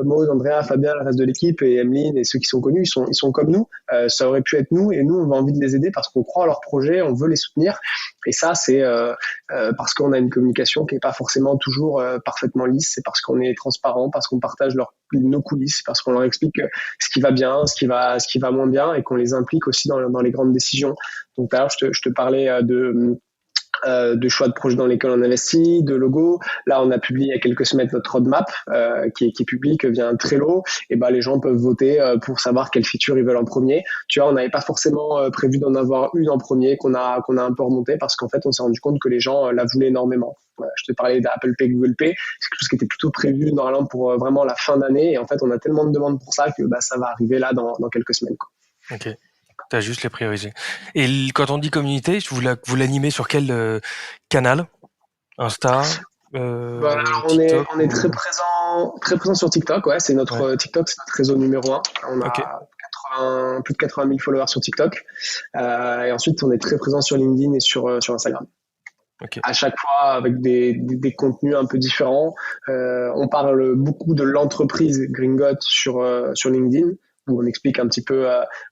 S1: Maud, Andrea, Fabien, le reste de l'équipe et Emeline et ceux qui sont connus, ils sont comme nous. Ça aurait pu être nous et nous, on a envie de les aider parce qu'on croit en leur projet, on veut les soutenir. Et ça, c'est parce qu'on a une communication qui n'est pas forcément toujours parfaitement lisse, c'est parce qu'on est transparent, parce qu'on partage nos coulisses, parce qu'on leur explique ce qui va bien, ce qui va moins bien, et qu'on les implique aussi dans les grandes décisions. Donc d'ailleurs, je te parlais de choix de projets dans lesquels on investit, de logos. Là, on a publié il y a quelques semaines notre roadmap qui est publique via un Trello. Et les gens peuvent voter pour savoir quelle feature ils veulent en premier. Tu vois, on n'avait pas forcément prévu d'en avoir une en premier qu'on a un peu remonté parce qu'en fait, on s'est rendu compte que les gens la voulaient énormément. Je te parlais d'Apple Pay, Google Pay, c'est quelque chose qui était plutôt prévu normalement pour vraiment la fin d'année. Et en fait, on a tellement de demandes pour ça que ça va arriver là dans quelques semaines, quoi.
S2: Ok. T'as juste les prioriser. Et quand on dit communauté, vous l'animez sur quel canal? Insta,
S1: Alors
S2: TikTok
S1: on est très présent sur TikTok. Ouais, c'est notre TikTok, c'est notre réseau numéro 1. On a plus de 80 000 followers sur TikTok. Et ensuite, on est très présent sur LinkedIn et sur Instagram.
S2: Okay.
S1: À chaque fois avec des contenus un peu différents. On parle beaucoup de l'entreprise Gringot sur LinkedIn, où on explique un petit peu,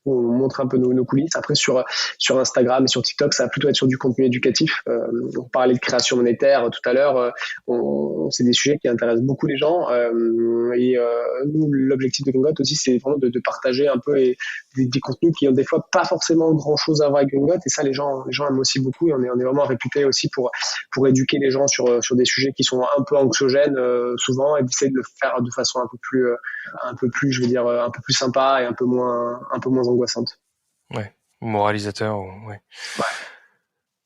S1: où on montre un peu nos coulisses. Après, sur Instagram et sur TikTok, ça va plutôt être sur du contenu éducatif. On parlait de création monétaire tout à l'heure. C'est des sujets qui intéressent beaucoup les gens. Nous, l'objectif de Gringot aussi, c'est vraiment de partager un peu des contenus qui ont des fois pas forcément grand-chose à voir avec Gringot. Et ça, les gens aiment aussi beaucoup. Et on est vraiment réputé aussi pour éduquer les gens sur des sujets qui sont un peu anxiogènes souvent, et d'essayer de le faire de façon un peu plus, je veux dire, un peu plus sympa et un peu moins angoissante.
S2: Ouais, moralisateur, ouais.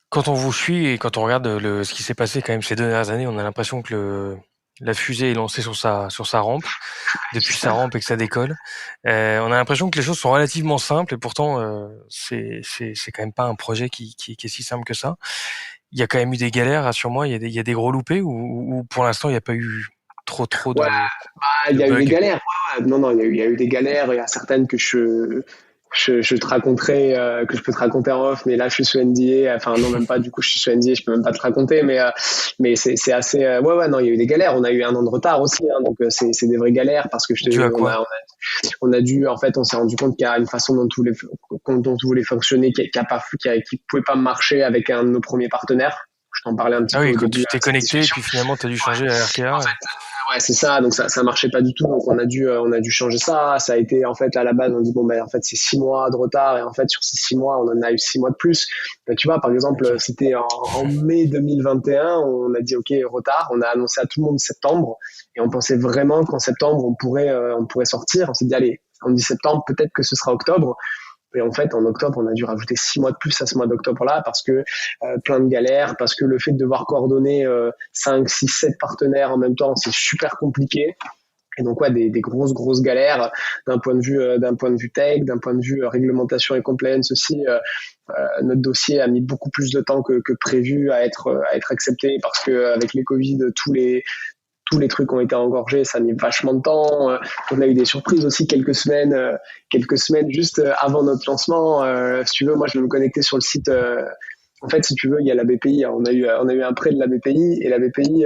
S2: Quand on vous suit et quand on regarde ce qui s'est passé quand même ces 2 dernières années, on a l'impression que la fusée est lancée sur sa rampe, depuis sa rampe et que ça décolle. On a l'impression que les choses sont relativement simples et pourtant c'est quand même pas un projet qui est si simple que ça. Il y a quand même eu des galères, rassure-moi, il y a des gros loupés ou pour l'instant il n'y a pas eu trop de
S1: il y a eu des galères. Non, il y a eu des galères. Il y a certaines que je je te raconterai, que je peux te raconter en off, mais là je suis sous NDA, enfin non même pas, du coup je suis sous NDA, je peux même pas te raconter, mais c'est assez, ouais non, il y a eu des galères, on a eu 1 an de retard aussi, hein, donc c'est des vraies galères parce que
S2: Dû à quoi?
S1: on a dû, en fait, on s'est rendu compte qu'il y a une façon dont tout voulait fonctionner qui pouvait pas marcher avec un de nos premiers partenaires. Je t'en parlais un petit
S2: Ah
S1: peu
S2: oui,
S1: au
S2: quand
S1: début
S2: tu
S1: de
S2: t'es
S1: cette
S2: connecté, et
S1: discussion.
S2: puis finalement, tu as dû changer à
S1: En
S2: RKA.
S1: fait, ouais, c'est ça. Donc ça marchait pas du tout. Donc on a dû changer ça. Ça a été, en fait, à la base, on dit bon ben en fait c'est 6 mois de retard et en fait sur ces 6 mois, on en a eu 6 mois de plus. Mais tu vois, par exemple,
S2: Ok.
S1: c'était en mai 2021, on a dit ok retard. On a annoncé à tout le monde septembre et on pensait vraiment qu'en septembre on pourrait sortir. On s'est dit allez, on dit septembre, peut-être que ce sera octobre. Et en fait, en octobre, on a dû rajouter 6 mois de plus à ce mois d'octobre-là parce que plein de galères, parce que le fait de devoir coordonner 5, 6, 7 partenaires en même temps, c'est super compliqué. Et donc, ouais, des grosses galères d'un point de vue tech, d'un point de vue réglementation et compliance aussi. Notre dossier a mis beaucoup plus de temps que prévu à être accepté parce que avec les Covid, tous les trucs ont été engorgés, ça a mis vachement de temps. On a eu des surprises aussi quelques semaines juste avant notre lancement. Si tu veux, moi je vais me connecter sur le site. En fait, si tu veux, il y a la BPI. On a eu un prêt de la BPI et la BPI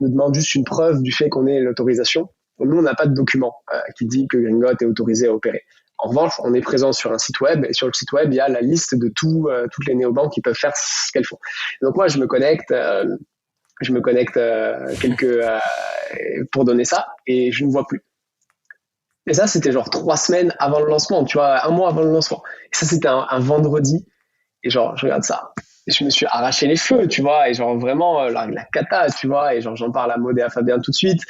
S1: nous demande juste une preuve du fait qu'on ait l'autorisation. Donc, nous, on n'a pas de document qui dit que Gringot est autorisé à opérer. En revanche, on est présent sur un site web et sur le site web, il y a la liste de toutes les néobanques qui peuvent faire ce qu'elles font. Donc moi, je me connecte pour donner ça et je ne vois plus. Et ça, c'était genre 3 semaines avant le lancement, tu vois, 1 mois avant le lancement. Et ça, c'était un vendredi. Et genre, je regarde ça. Et je me suis arraché les cheveux, tu vois. Et genre, vraiment, la cata, tu vois. Et genre, j'en parle à Maud et à Fabien tout de suite.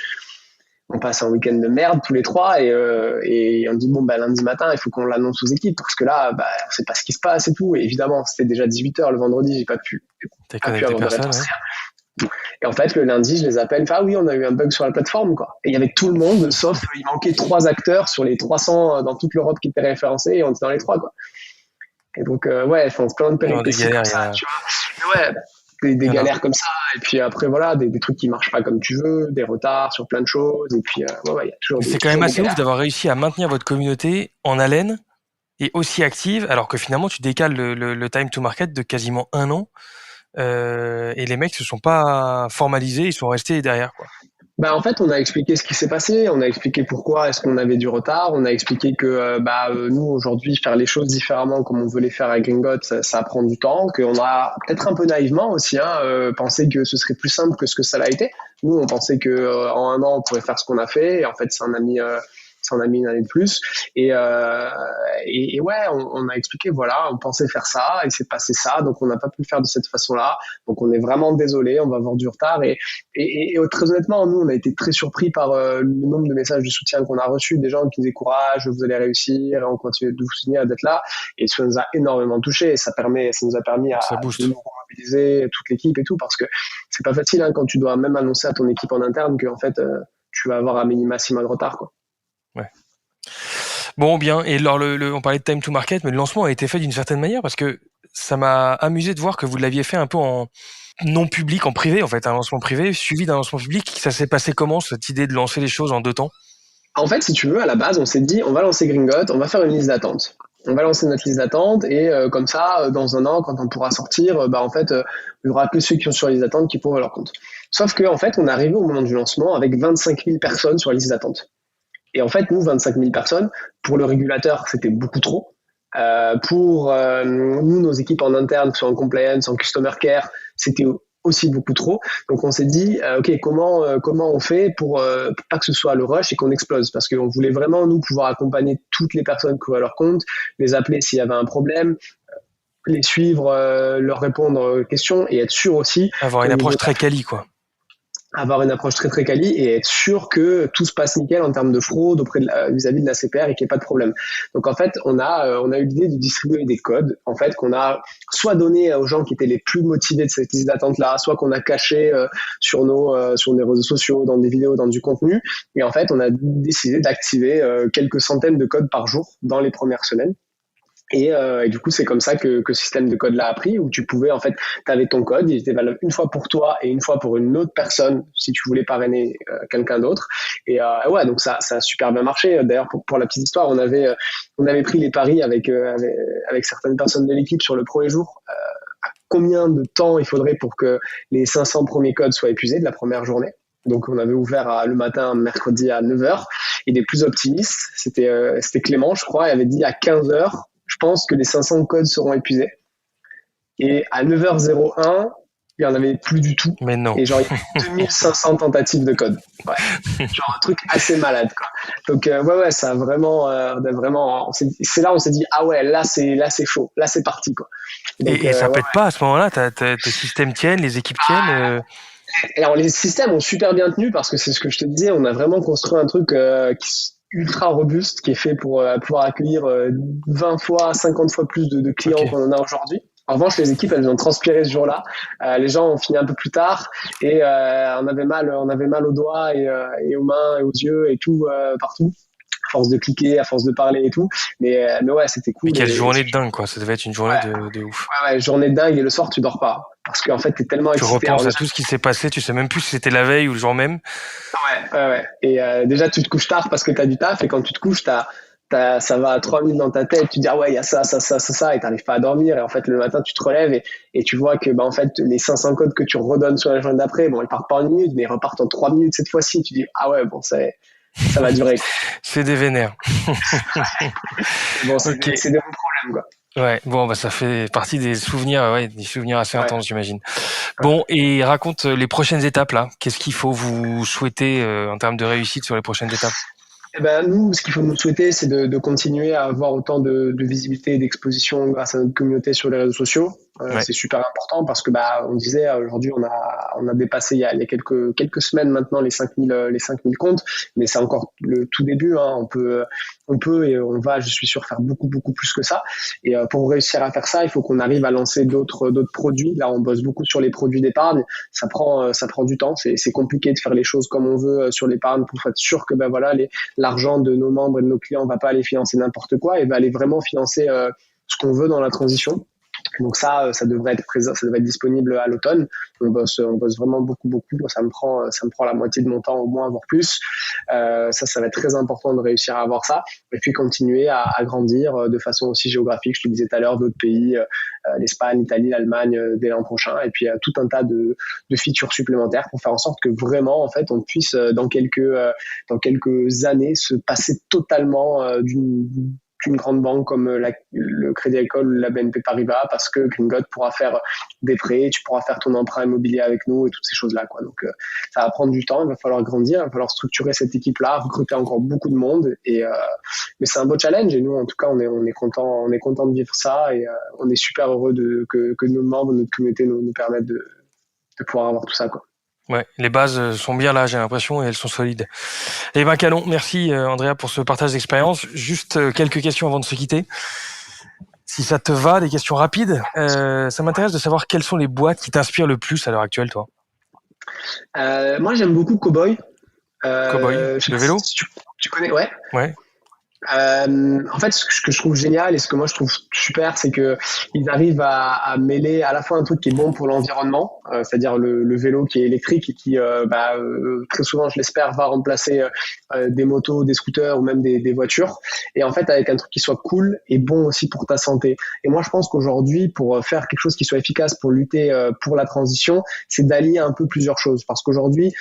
S1: On passe un week-end de merde tous les trois. Et on dit, bon, bah, lundi matin, il faut qu'on l'annonce aux équipes. Parce que là, bah, on sait pas ce qui se passe et tout. Et évidemment, c'était déjà 18h le vendredi. J'ai pas pu
S2: Connecté
S1: avoir de
S2: personne,
S1: réponse.
S2: ouais.
S1: Et en fait, le lundi, je les appelle. Ah oui, on a eu un bug sur la plateforme, quoi. Et il y avait tout le monde, sauf il manquait 3 acteurs sur les 300 dans toute l'Europe qui étaient référencés, et on était dans les 3, quoi. Et donc, ouais, je pense plein de
S2: Non, des
S1: péripéties
S2: galères,
S1: comme ça, tu vois. Mais ouais, des galères comme ça. Et puis après, voilà, des trucs qui marchent pas comme tu veux, des retards sur plein de choses. Et puis, ouais, il y a toujours
S2: c'est quand même
S1: des
S2: assez ouf
S1: galères.
S2: d'avoir réussi à maintenir votre communauté en haleine et aussi active, alors que finalement, tu décales le time to market de quasiment 1 an. Et les mecs se sont pas formalisés, ils sont restés derrière, quoi.
S1: Bah, en fait, on a expliqué ce qui s'est passé, on a expliqué pourquoi est-ce qu'on avait du retard, on a expliqué que nous aujourd'hui faire les choses différemment comme on veut les faire à Gringot, ça prend du temps, qu'on a peut-être un peu naïvement aussi pensé que ce serait plus simple que ce que ça l'a été. Nous, on pensait que en 1 an on pourrait faire ce qu'on a fait, et en fait, ça en a mis 1 année de plus. Et ouais, on a expliqué, voilà, on pensait faire ça, et c'est passé ça, donc on n'a pas pu le faire de cette façon-là. Donc on est vraiment désolé, on va avoir du retard. Et très honnêtement, nous, on a été très surpris par le nombre de messages de soutien qu'on a reçus, des gens qui nous découragent, vous allez réussir, et on continue de vous soutenir, d'être là. Et ça nous a énormément touché, et ça nous a permis
S2: Ça
S1: de
S2: booste.
S1: nous mobiliser toute l'équipe et tout, parce que c'est pas facile quand tu dois même annoncer à ton équipe en interne que en fait tu vas avoir un minima 6 mois de retard, quoi.
S2: Ouais. Bon, bien. Et alors, on parlait de time to market, mais le lancement a été fait d'une certaine manière parce que ça m'a amusé de voir que vous l'aviez fait un peu en non public, en privé, en fait, un lancement privé suivi d'un lancement public. Ça s'est passé comment, cette idée de lancer les choses en 2 temps?
S1: En fait, si tu veux, à la base, on s'est dit, on va lancer Gringot, on va faire une liste d'attente. On va lancer notre liste d'attente et comme ça, dans 1 an, quand on pourra sortir, en fait, il y aura que ceux qui sont sur la liste d'attente qui pourront leur compte. Sauf que, en fait, on est arrivé au moment du lancement avec 25 000 personnes sur la liste d'attente. Et en fait, nous, 25 000 personnes, pour le régulateur, c'était beaucoup trop. Pour nous, nos équipes en interne, que ce soit en compliance, en customer care, c'était aussi beaucoup trop. Donc on s'est dit, ok, comment on fait pour pas que ce soit le rush et qu'on explose, parce qu'on voulait vraiment nous pouvoir accompagner toutes les personnes qui ouvrent leur compte, les appeler s'il y avait un problème, les suivre, leur répondre aux questions et être sûr aussi
S2: Avoir une approche très quali, quoi.
S1: Avoir une approche très très quali et être sûr que tout se passe nickel en termes de fraude vis-à-vis de la CPR et qu'il n'y ait pas de problème. Donc en fait, on a eu l'idée de distribuer des codes en fait qu'on a soit donné aux gens qui étaient les plus motivés de cette liste d'attente là, soit qu'on a caché sur les réseaux sociaux, dans des vidéos, dans du contenu. Et en fait, on a décidé d'activer quelques centaines de codes par jour dans les premières semaines. Et du coup, c'est comme ça que ce système de code l'a appris, où tu pouvais, en fait, tu avais ton code, il était valable une fois pour toi et une fois pour une autre personne, si tu voulais parrainer quelqu'un d'autre. Ouais, donc ça a super bien marché. D'ailleurs, pour la petite histoire, on avait pris les paris avec certaines personnes de l'équipe sur le premier jour. Combien de temps il faudrait pour que les 500 premiers codes soient épuisés de la première journée. Donc, on avait ouvert le matin, mercredi à 9h. Et des plus optimistes, c'était Clément, je crois, il avait dit à 15h, je pense que les 500 codes seront épuisés. Et à 9h01, il n'y en avait plus du tout.
S2: Mais non.
S1: Et genre, il y avait 2500 tentatives de code. Ouais. Genre un truc assez malade, quoi. Donc, ouais, ça a vraiment, c'est là où on s'est dit, ah ouais, là, c'est chaud. Là, c'est parti, quoi.
S2: Donc, et ça pète pas à ce moment-là, tes systèmes tiennent, les équipes tiennent.
S1: Alors, les systèmes ont super bien tenu parce que c'est ce que je te disais, on a vraiment construit un truc ultra robuste qui est fait pour pouvoir accueillir 20 fois, 50 fois plus de clients qu'on en a aujourd'hui. En revanche, les équipes, elles ont transpiré ce jour-là. Les gens ont fini un peu plus tard et on avait mal aux doigts et aux mains et aux yeux et tout partout. À force de cliquer, à force de parler et tout. Mais ouais, c'était cool.
S2: Mais quelle journée de dingue, quoi. Ça devait être une journée de ouf.
S1: Ouais, journée de dingue et le soir, tu dors pas. Parce qu'en fait, t'es tellement excité.
S2: Tu repenses à tout ce qui s'est passé, tu sais même plus si c'était la veille ou le jour même.
S1: Ouais. Et déjà, tu te couches tard parce que t'as du taf et quand tu te couches, ça va à 3 minutes dans ta tête, tu dis ah ouais, il y a ça, et t'arrives pas à dormir. Et en fait, le matin, tu te relèves et tu vois que, en fait, les 500 codes que tu redonnes sur la journée d'après, ils partent pas en 1 minute, mais ils repartent en 3 minutes cette fois-ci. Tu dis ah ouais, bon, ça va durer.
S2: C'est des vénères.
S1: Bon, c'est des bons problèmes, quoi.
S2: Ouais, bon, ça fait partie des souvenirs assez intenses, j'imagine. Bon, et raconte les prochaines étapes, là. Qu'est-ce qu'il faut vous souhaiter en termes de réussite sur les prochaines étapes?
S1: Nous, ce qu'il faut nous souhaiter, c'est de continuer à avoir autant de visibilité et d'exposition grâce à notre communauté sur les réseaux sociaux. C'est super important parce que on disait aujourd'hui on a dépassé il y a quelques semaines maintenant les 5000 comptes, mais c'est encore le tout début, hein. On peut et on va, je suis sûr, faire beaucoup plus que ça. Et pour réussir à faire ça, il faut qu'on arrive à lancer d'autres produits. Là, on bosse beaucoup sur les produits d'épargne. Ça prend du temps. C'est compliqué de faire les choses comme on veut sur l'épargne pour être sûr que l'argent de nos membres et de nos clients va pas aller financer n'importe quoi et va aller vraiment financer ce qu'on veut dans la transition. Donc ça devrait être présent, ça devrait être disponible à l'automne. On bosse vraiment beaucoup. Ça me prend la moitié de mon temps au moins, voire plus. Ça va être très important de réussir à avoir ça. Et puis continuer à grandir de façon aussi géographique. Je te disais tout à l'heure, d'autres pays, l'Espagne, l'Italie, l'Allemagne dès l'an prochain. Et puis tout un tas de features supplémentaires pour faire en sorte que vraiment, en fait, on puisse dans quelques années se passer totalement d'une grande banque comme le Crédit Agricole ou la BNP Paribas, parce que Gringot pourra faire des prêts, tu pourras faire ton emprunt immobilier avec nous et toutes ces choses-là, quoi. Donc ça va prendre du temps, il va falloir grandir, il va falloir structurer cette équipe-là, recruter encore beaucoup de monde, mais c'est un beau challenge et nous en tout cas on est content de vivre ça et on est super heureux que nos membres, notre communauté nous permettent de pouvoir avoir tout ça, quoi.
S2: Ouais, les bases sont bien là, j'ai l'impression, et elles sont solides. Eh ben, canon. Merci, Andrea, pour ce partage d'expérience. Juste quelques questions avant de se quitter. Si ça te va, des questions rapides. Ça m'intéresse de savoir quelles sont les boîtes qui t'inspirent le plus à l'heure actuelle, toi.
S1: Moi, j'aime beaucoup Cowboy.
S2: Cowboy, le vélo?
S1: Tu connais, ouais.
S2: Ouais.
S1: En fait, ce que je trouve génial et ce que moi je trouve super, c'est que ils arrivent à mêler à la fois un truc qui est bon pour l'environnement, c'est-à-dire le vélo qui est électrique et qui très souvent, je l'espère, va remplacer des motos, des scooters ou même des voitures, et en fait avec un truc qui soit cool et bon aussi pour ta santé. Et moi je pense qu'aujourd'hui, pour faire quelque chose qui soit efficace pour lutter pour la transition, c'est d'allier un peu plusieurs choses, parce qu'aujourd'hui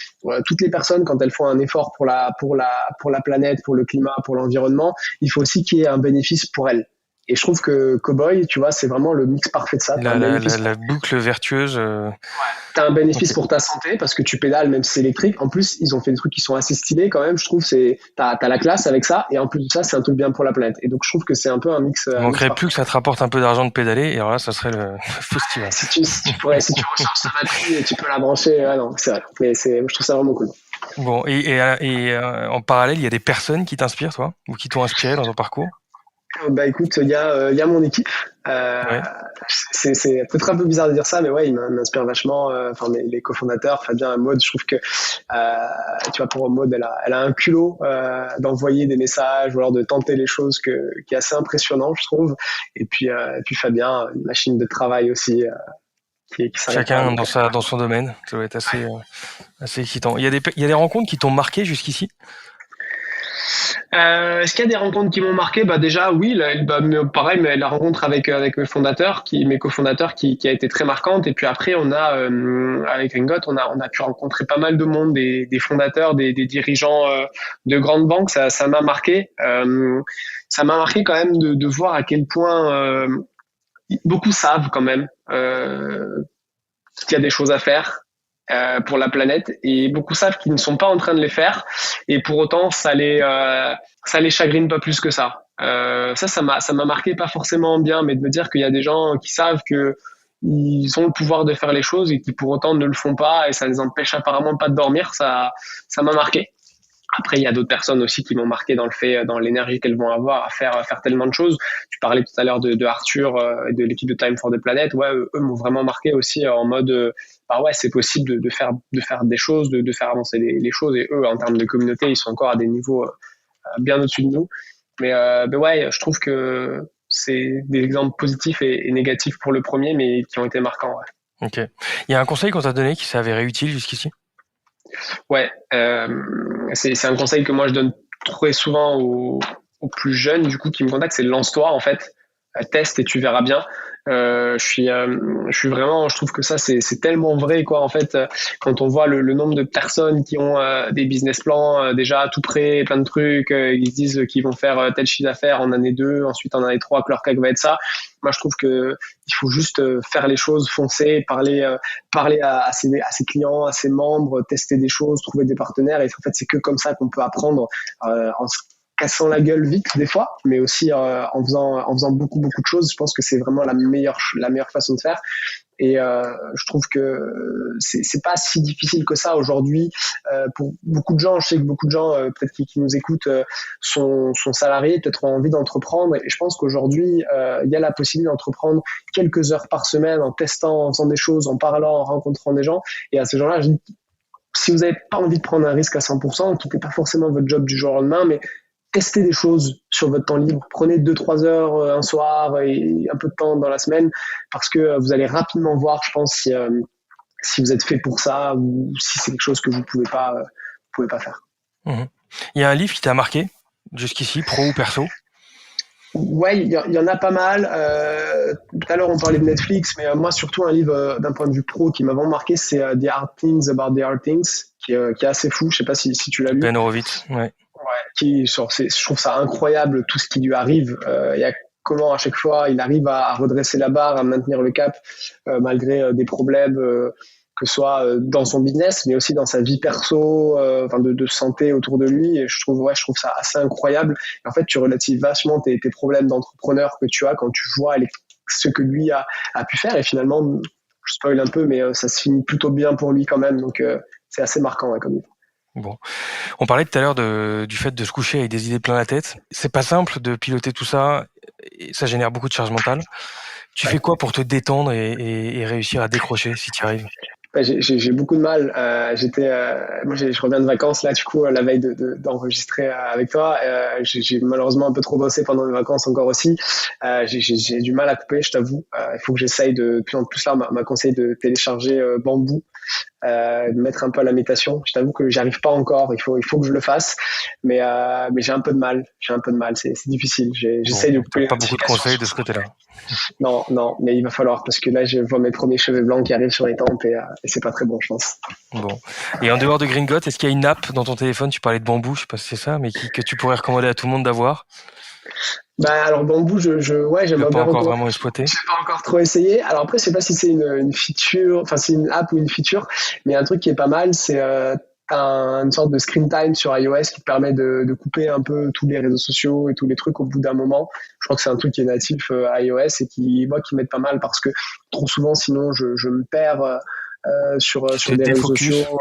S1: toutes les personnes, quand elles font un effort pour la planète, pour le climat, pour l'environnement, il faut aussi qu'il y ait un bénéfice pour elles. Et je trouve que Cowboy, tu vois, c'est vraiment le mix parfait de ça.
S2: La boucle vertueuse.
S1: T'as un bénéfice pour ta santé parce que tu pédales même si c'est électrique. En plus, ils ont fait des trucs qui sont assez stylés quand même. Je trouve t'as la classe avec ça, et en plus de ça, c'est un truc bien pour la planète. Et donc je trouve que c'est un peu un mix.
S2: Il manquerait plus que ça te rapporte un peu d'argent de pédaler, et alors là, ça serait le festival.
S1: Si tu recharges ta batterie et tu peux la brancher, non, c'est vrai. Mais je trouve ça vraiment cool.
S2: Bon, et en parallèle, il y a des personnes qui t'inspirent, toi, ou qui t'ont inspiré dans ton parcours?
S1: Bah écoute, il y a mon équipe.
S2: Ouais.
S1: C'est peut-être un peu bizarre de dire ça, mais ouais, il m'inspire vachement. Enfin, les cofondateurs, Fabien et Maud, je trouve que, tu vois, pour Maud, elle a un culot d'envoyer des messages ou alors de tenter les choses qui est assez impressionnant, je trouve. Et puis Fabien, une machine de travail aussi qui s'arrête pas.
S2: Chacun
S1: Donc,
S2: dans son domaine. Ça doit être assez excitant. Il y a des rencontres qui t'ont marqué jusqu'ici?
S1: Est-ce qu'il y a des rencontres qui m'ont marqué? Bah déjà oui, pareil, mais la rencontre avec mes fondateurs, mes cofondateurs, qui a été très marquante. Et puis après, on a avec Ringot, on a pu rencontrer pas mal de monde, des fondateurs, des dirigeants de grandes banques. Ça m'a marqué. Ça m'a marqué quand même de voir à quel point beaucoup savent quand même qu'il y a des choses à faire pour la planète, et beaucoup savent qu'ils ne sont pas en train de les faire, et pour autant ça les chagrine pas plus que ça. Ça m'a marqué, pas forcément bien, mais de me dire qu'il y a des gens qui savent que ils ont le pouvoir de faire les choses et qui pour autant ne le font pas, et ça les empêche apparemment pas de dormir. Ça m'a marqué. Après, il y a d'autres personnes aussi qui m'ont marqué dans l'énergie qu'elles vont avoir à faire tellement de choses. Tu parlais tout à l'heure de Arthur et de l'équipe de Time for the Planet. Ouais, eux m'ont vraiment marqué aussi en mode, bah ouais, c'est possible de faire des choses, de faire avancer les choses. Et eux, en termes de communauté, ils sont encore à des niveaux bien au-dessus de nous. Mais ouais, je trouve que c'est des exemples positifs et négatifs pour le premier, mais qui ont été marquants. Ouais.
S2: Ok. Il y a un conseil qu'on t'a donné qui s'est avéré utile jusqu'ici?
S1: Ouais, c'est un conseil que moi je donne très souvent aux plus jeunes, du coup, qui me contactent, c'est lance-toi en fait, teste et tu verras bien. Je suis vraiment, je trouve que ça c'est tellement vrai quoi. En fait, quand on voit le nombre de personnes qui ont des business plans déjà tout prêts, plein de trucs, ils se disent qu'ils vont faire tel chiffre d'affaires en année 2, ensuite en année 3, que leur CAC va être ça. Moi, je trouve que il faut juste faire les choses, foncer, parler à ses clients, à ses membres, tester des choses, trouver des partenaires. Et en fait, c'est que comme ça qu'on peut apprendre en se cassant la gueule vite des fois, mais aussi en faisant beaucoup beaucoup de choses. Je pense que c'est vraiment la meilleure façon de faire. Et je trouve que c'est pas si difficile que ça aujourd'hui. Pour beaucoup de gens, je sais que beaucoup de gens peut-être qui nous écoutent sont salariés, peut-être ont envie d'entreprendre. Et je pense qu'aujourd'hui, il y a la possibilité d'entreprendre quelques heures par semaine en testant, en faisant des choses, en parlant, en rencontrant des gens. Et à ces gens-là, je dis, si vous n'avez pas envie de prendre un risque à 100%, quittez pas forcément votre job du jour au lendemain, mais testez des choses sur votre temps libre. Prenez 2-3 heures un soir et un peu de temps dans la semaine, parce que vous allez rapidement voir, je pense, si vous êtes fait pour ça ou si c'est quelque chose que vous pouvez pas faire.
S2: Mmh. Il y a un livre qui t'a marqué jusqu'ici, pro ou perso?
S1: Ouais, il y en a pas mal. Tout à l'heure, on parlait de Netflix, mais moi, surtout un livre d'un point de vue pro qui m'a vraiment marqué, c'est The Hard Things About the Hard Things, qui est assez fou. Je sais pas si tu l'as lu.
S2: Ben Horowitz, ouais.
S1: Ouais, je trouve ça incroyable tout ce qui lui arrive. Il y a comment à chaque fois il arrive à redresser la barre, à maintenir le cap malgré des problèmes, que ce soit dans son business, mais aussi dans sa vie perso, enfin de santé autour de lui. Et je trouve ça assez incroyable. Et en fait, tu relativises vachement tes problèmes d'entrepreneur que tu as quand tu vois ce que lui a pu faire. Et finalement, je spoil un peu, mais ça se finit plutôt bien pour lui quand même. Donc c'est assez marquant ouais, comme livre.
S2: Bon. On parlait tout à l'heure du fait de se coucher avec des idées plein la tête. C'est pas simple de piloter tout ça, et ça génère beaucoup de charge mentale. Tu fais quoi pour te détendre et réussir à décrocher si tu y arrives?
S1: J'ai beaucoup de mal. Je reviens de vacances là, du coup, la veille d'enregistrer avec toi. J'ai malheureusement un peu trop bossé pendant mes vacances encore aussi. J'ai du mal à couper, je t'avoue. Il faut que j'essaye de plus en plus là. On m'a conseillé de télécharger Bamboo, de mettre un peu à la méditation. Je t'avoue que j'y arrive pas encore. Il faut que je le fasse, mais j'ai un peu de mal. C'est difficile. J'essaye de couper.
S2: Pas beaucoup de conseils de ce côté-là.
S1: Non, mais il va falloir, parce que là, je vois mes premiers cheveux blancs qui arrivent sur les tempes et c'est pas très bon, je pense.
S2: Bon. Et en dehors de Gringot, est-ce qu'il y a une app dans ton téléphone? Tu parlais de Bamboo, je sais pas si c'est ça, mais que tu pourrais recommander à tout le monde d'avoir?
S1: Bah alors Bamboo, j'aimerais bien
S2: pas encore vraiment exploité.
S1: J'ai pas encore trop essayé. Alors après, je sais pas si c'est une feature, enfin c'est une app ou une feature, mais un truc qui est pas mal, c'est une sorte de screen time sur iOS qui te permet de couper un peu tous les réseaux sociaux et tous les trucs au bout d'un moment. Je crois que c'est un truc qui est natif à iOS et qui m'aide pas mal, parce que trop souvent sinon je me perds sur des réseaux sociaux.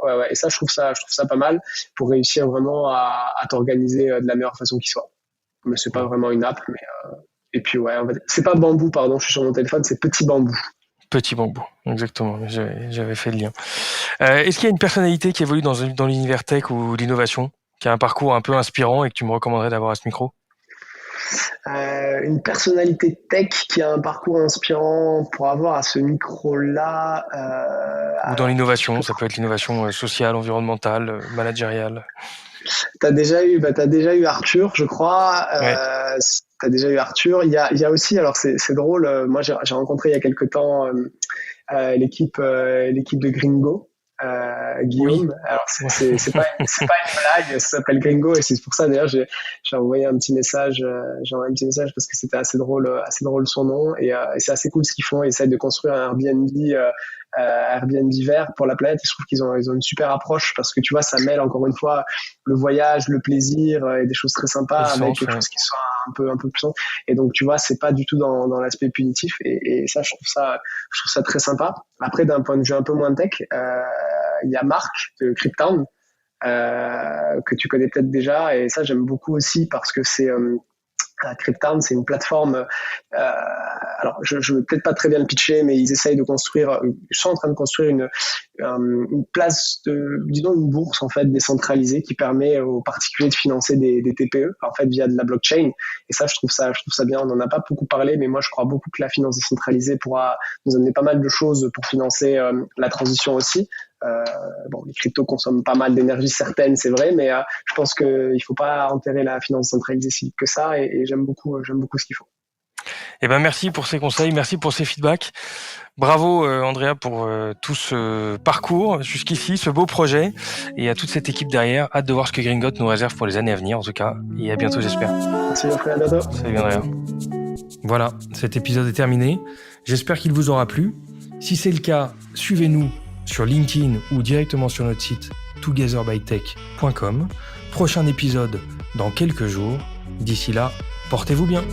S1: Ouais. Et ça, je trouve ça pas mal pour réussir vraiment à t'organiser de la meilleure façon qui soit. mais c'est pas vraiment une app. Et puis ouais, c'est pas Bamboo, pardon, je suis sur mon téléphone, c'est Petit Bambou.
S2: Petit Bambou, exactement. J'avais fait le lien. Est-ce qu'il y a une personnalité qui évolue dans l'univers tech ou l'innovation, qui a un parcours un peu inspirant et que tu me recommanderais d'avoir à ce micro?
S1: Une personnalité tech qui a un parcours inspirant pour avoir à ce micro-là.
S2: Ou dans l'innovation, ça peut être l'innovation sociale, environnementale, managériale.
S1: T'as déjà eu Arthur, je crois.
S2: Ouais.
S1: T'as déjà eu Arthur. Il y a aussi, alors c'est drôle. Moi, j'ai rencontré il y a quelque temps l'équipe de Gringo. Guillaume.
S2: Oui.
S1: Alors c'est pas une blague, ça s'appelle Gringo et c'est pour ça d'ailleurs j'ai envoyé un petit message, parce que c'était assez drôle son nom et c'est assez cool ce qu'ils font. Ils essayent de construire un Airbnb vert pour la planète. Et je trouve qu'ils ont une super approche parce que tu vois, ça mêle encore une fois le voyage, le plaisir et des choses très sympas avec quelque chose qui soit un peu puissant. Et donc tu vois, c'est pas du tout dans l'aspect punitif et ça je trouve ça très sympa. Après, d'un point de vue un peu moins tech, il y a Marc de Cryptown que tu connais peut-être déjà et ça j'aime beaucoup aussi parce que c'est Cryptown, c'est une plateforme. Alors, je veux peut-être pas très bien le pitcher, mais ils essayent de construire. Ils sont en train de construire une place disons une bourse en fait décentralisée qui permet aux particuliers de financer des TPE en fait via de la blockchain. Et ça, je trouve ça bien. On en a pas beaucoup parlé, mais moi, je crois beaucoup que la finance décentralisée pourra nous amener pas mal de choses pour financer la transition aussi. Les cryptos consomment pas mal d'énergie certaine, c'est vrai, mais je pense qu'il faut pas enterrer la finance centralisée si vite que ça, et j'aime beaucoup ce qu'ils font.
S2: Eh ben, merci pour ces conseils, merci pour ces feedbacks. Bravo, Andrea, pour tout ce parcours jusqu'ici, ce beau projet, et à toute cette équipe derrière. Hâte de voir ce que Gringot nous réserve pour les années à venir, en tout cas, et à bientôt, j'espère.
S1: Merci, Geoffrey, à bientôt.
S2: Salut, Andrea. Voilà, cet épisode est terminé. J'espère qu'il vous aura plu. Si c'est le cas, suivez-nous sur LinkedIn ou directement sur notre site togetherbytech.com. Prochain épisode dans quelques jours. D'ici là, portez-vous bien.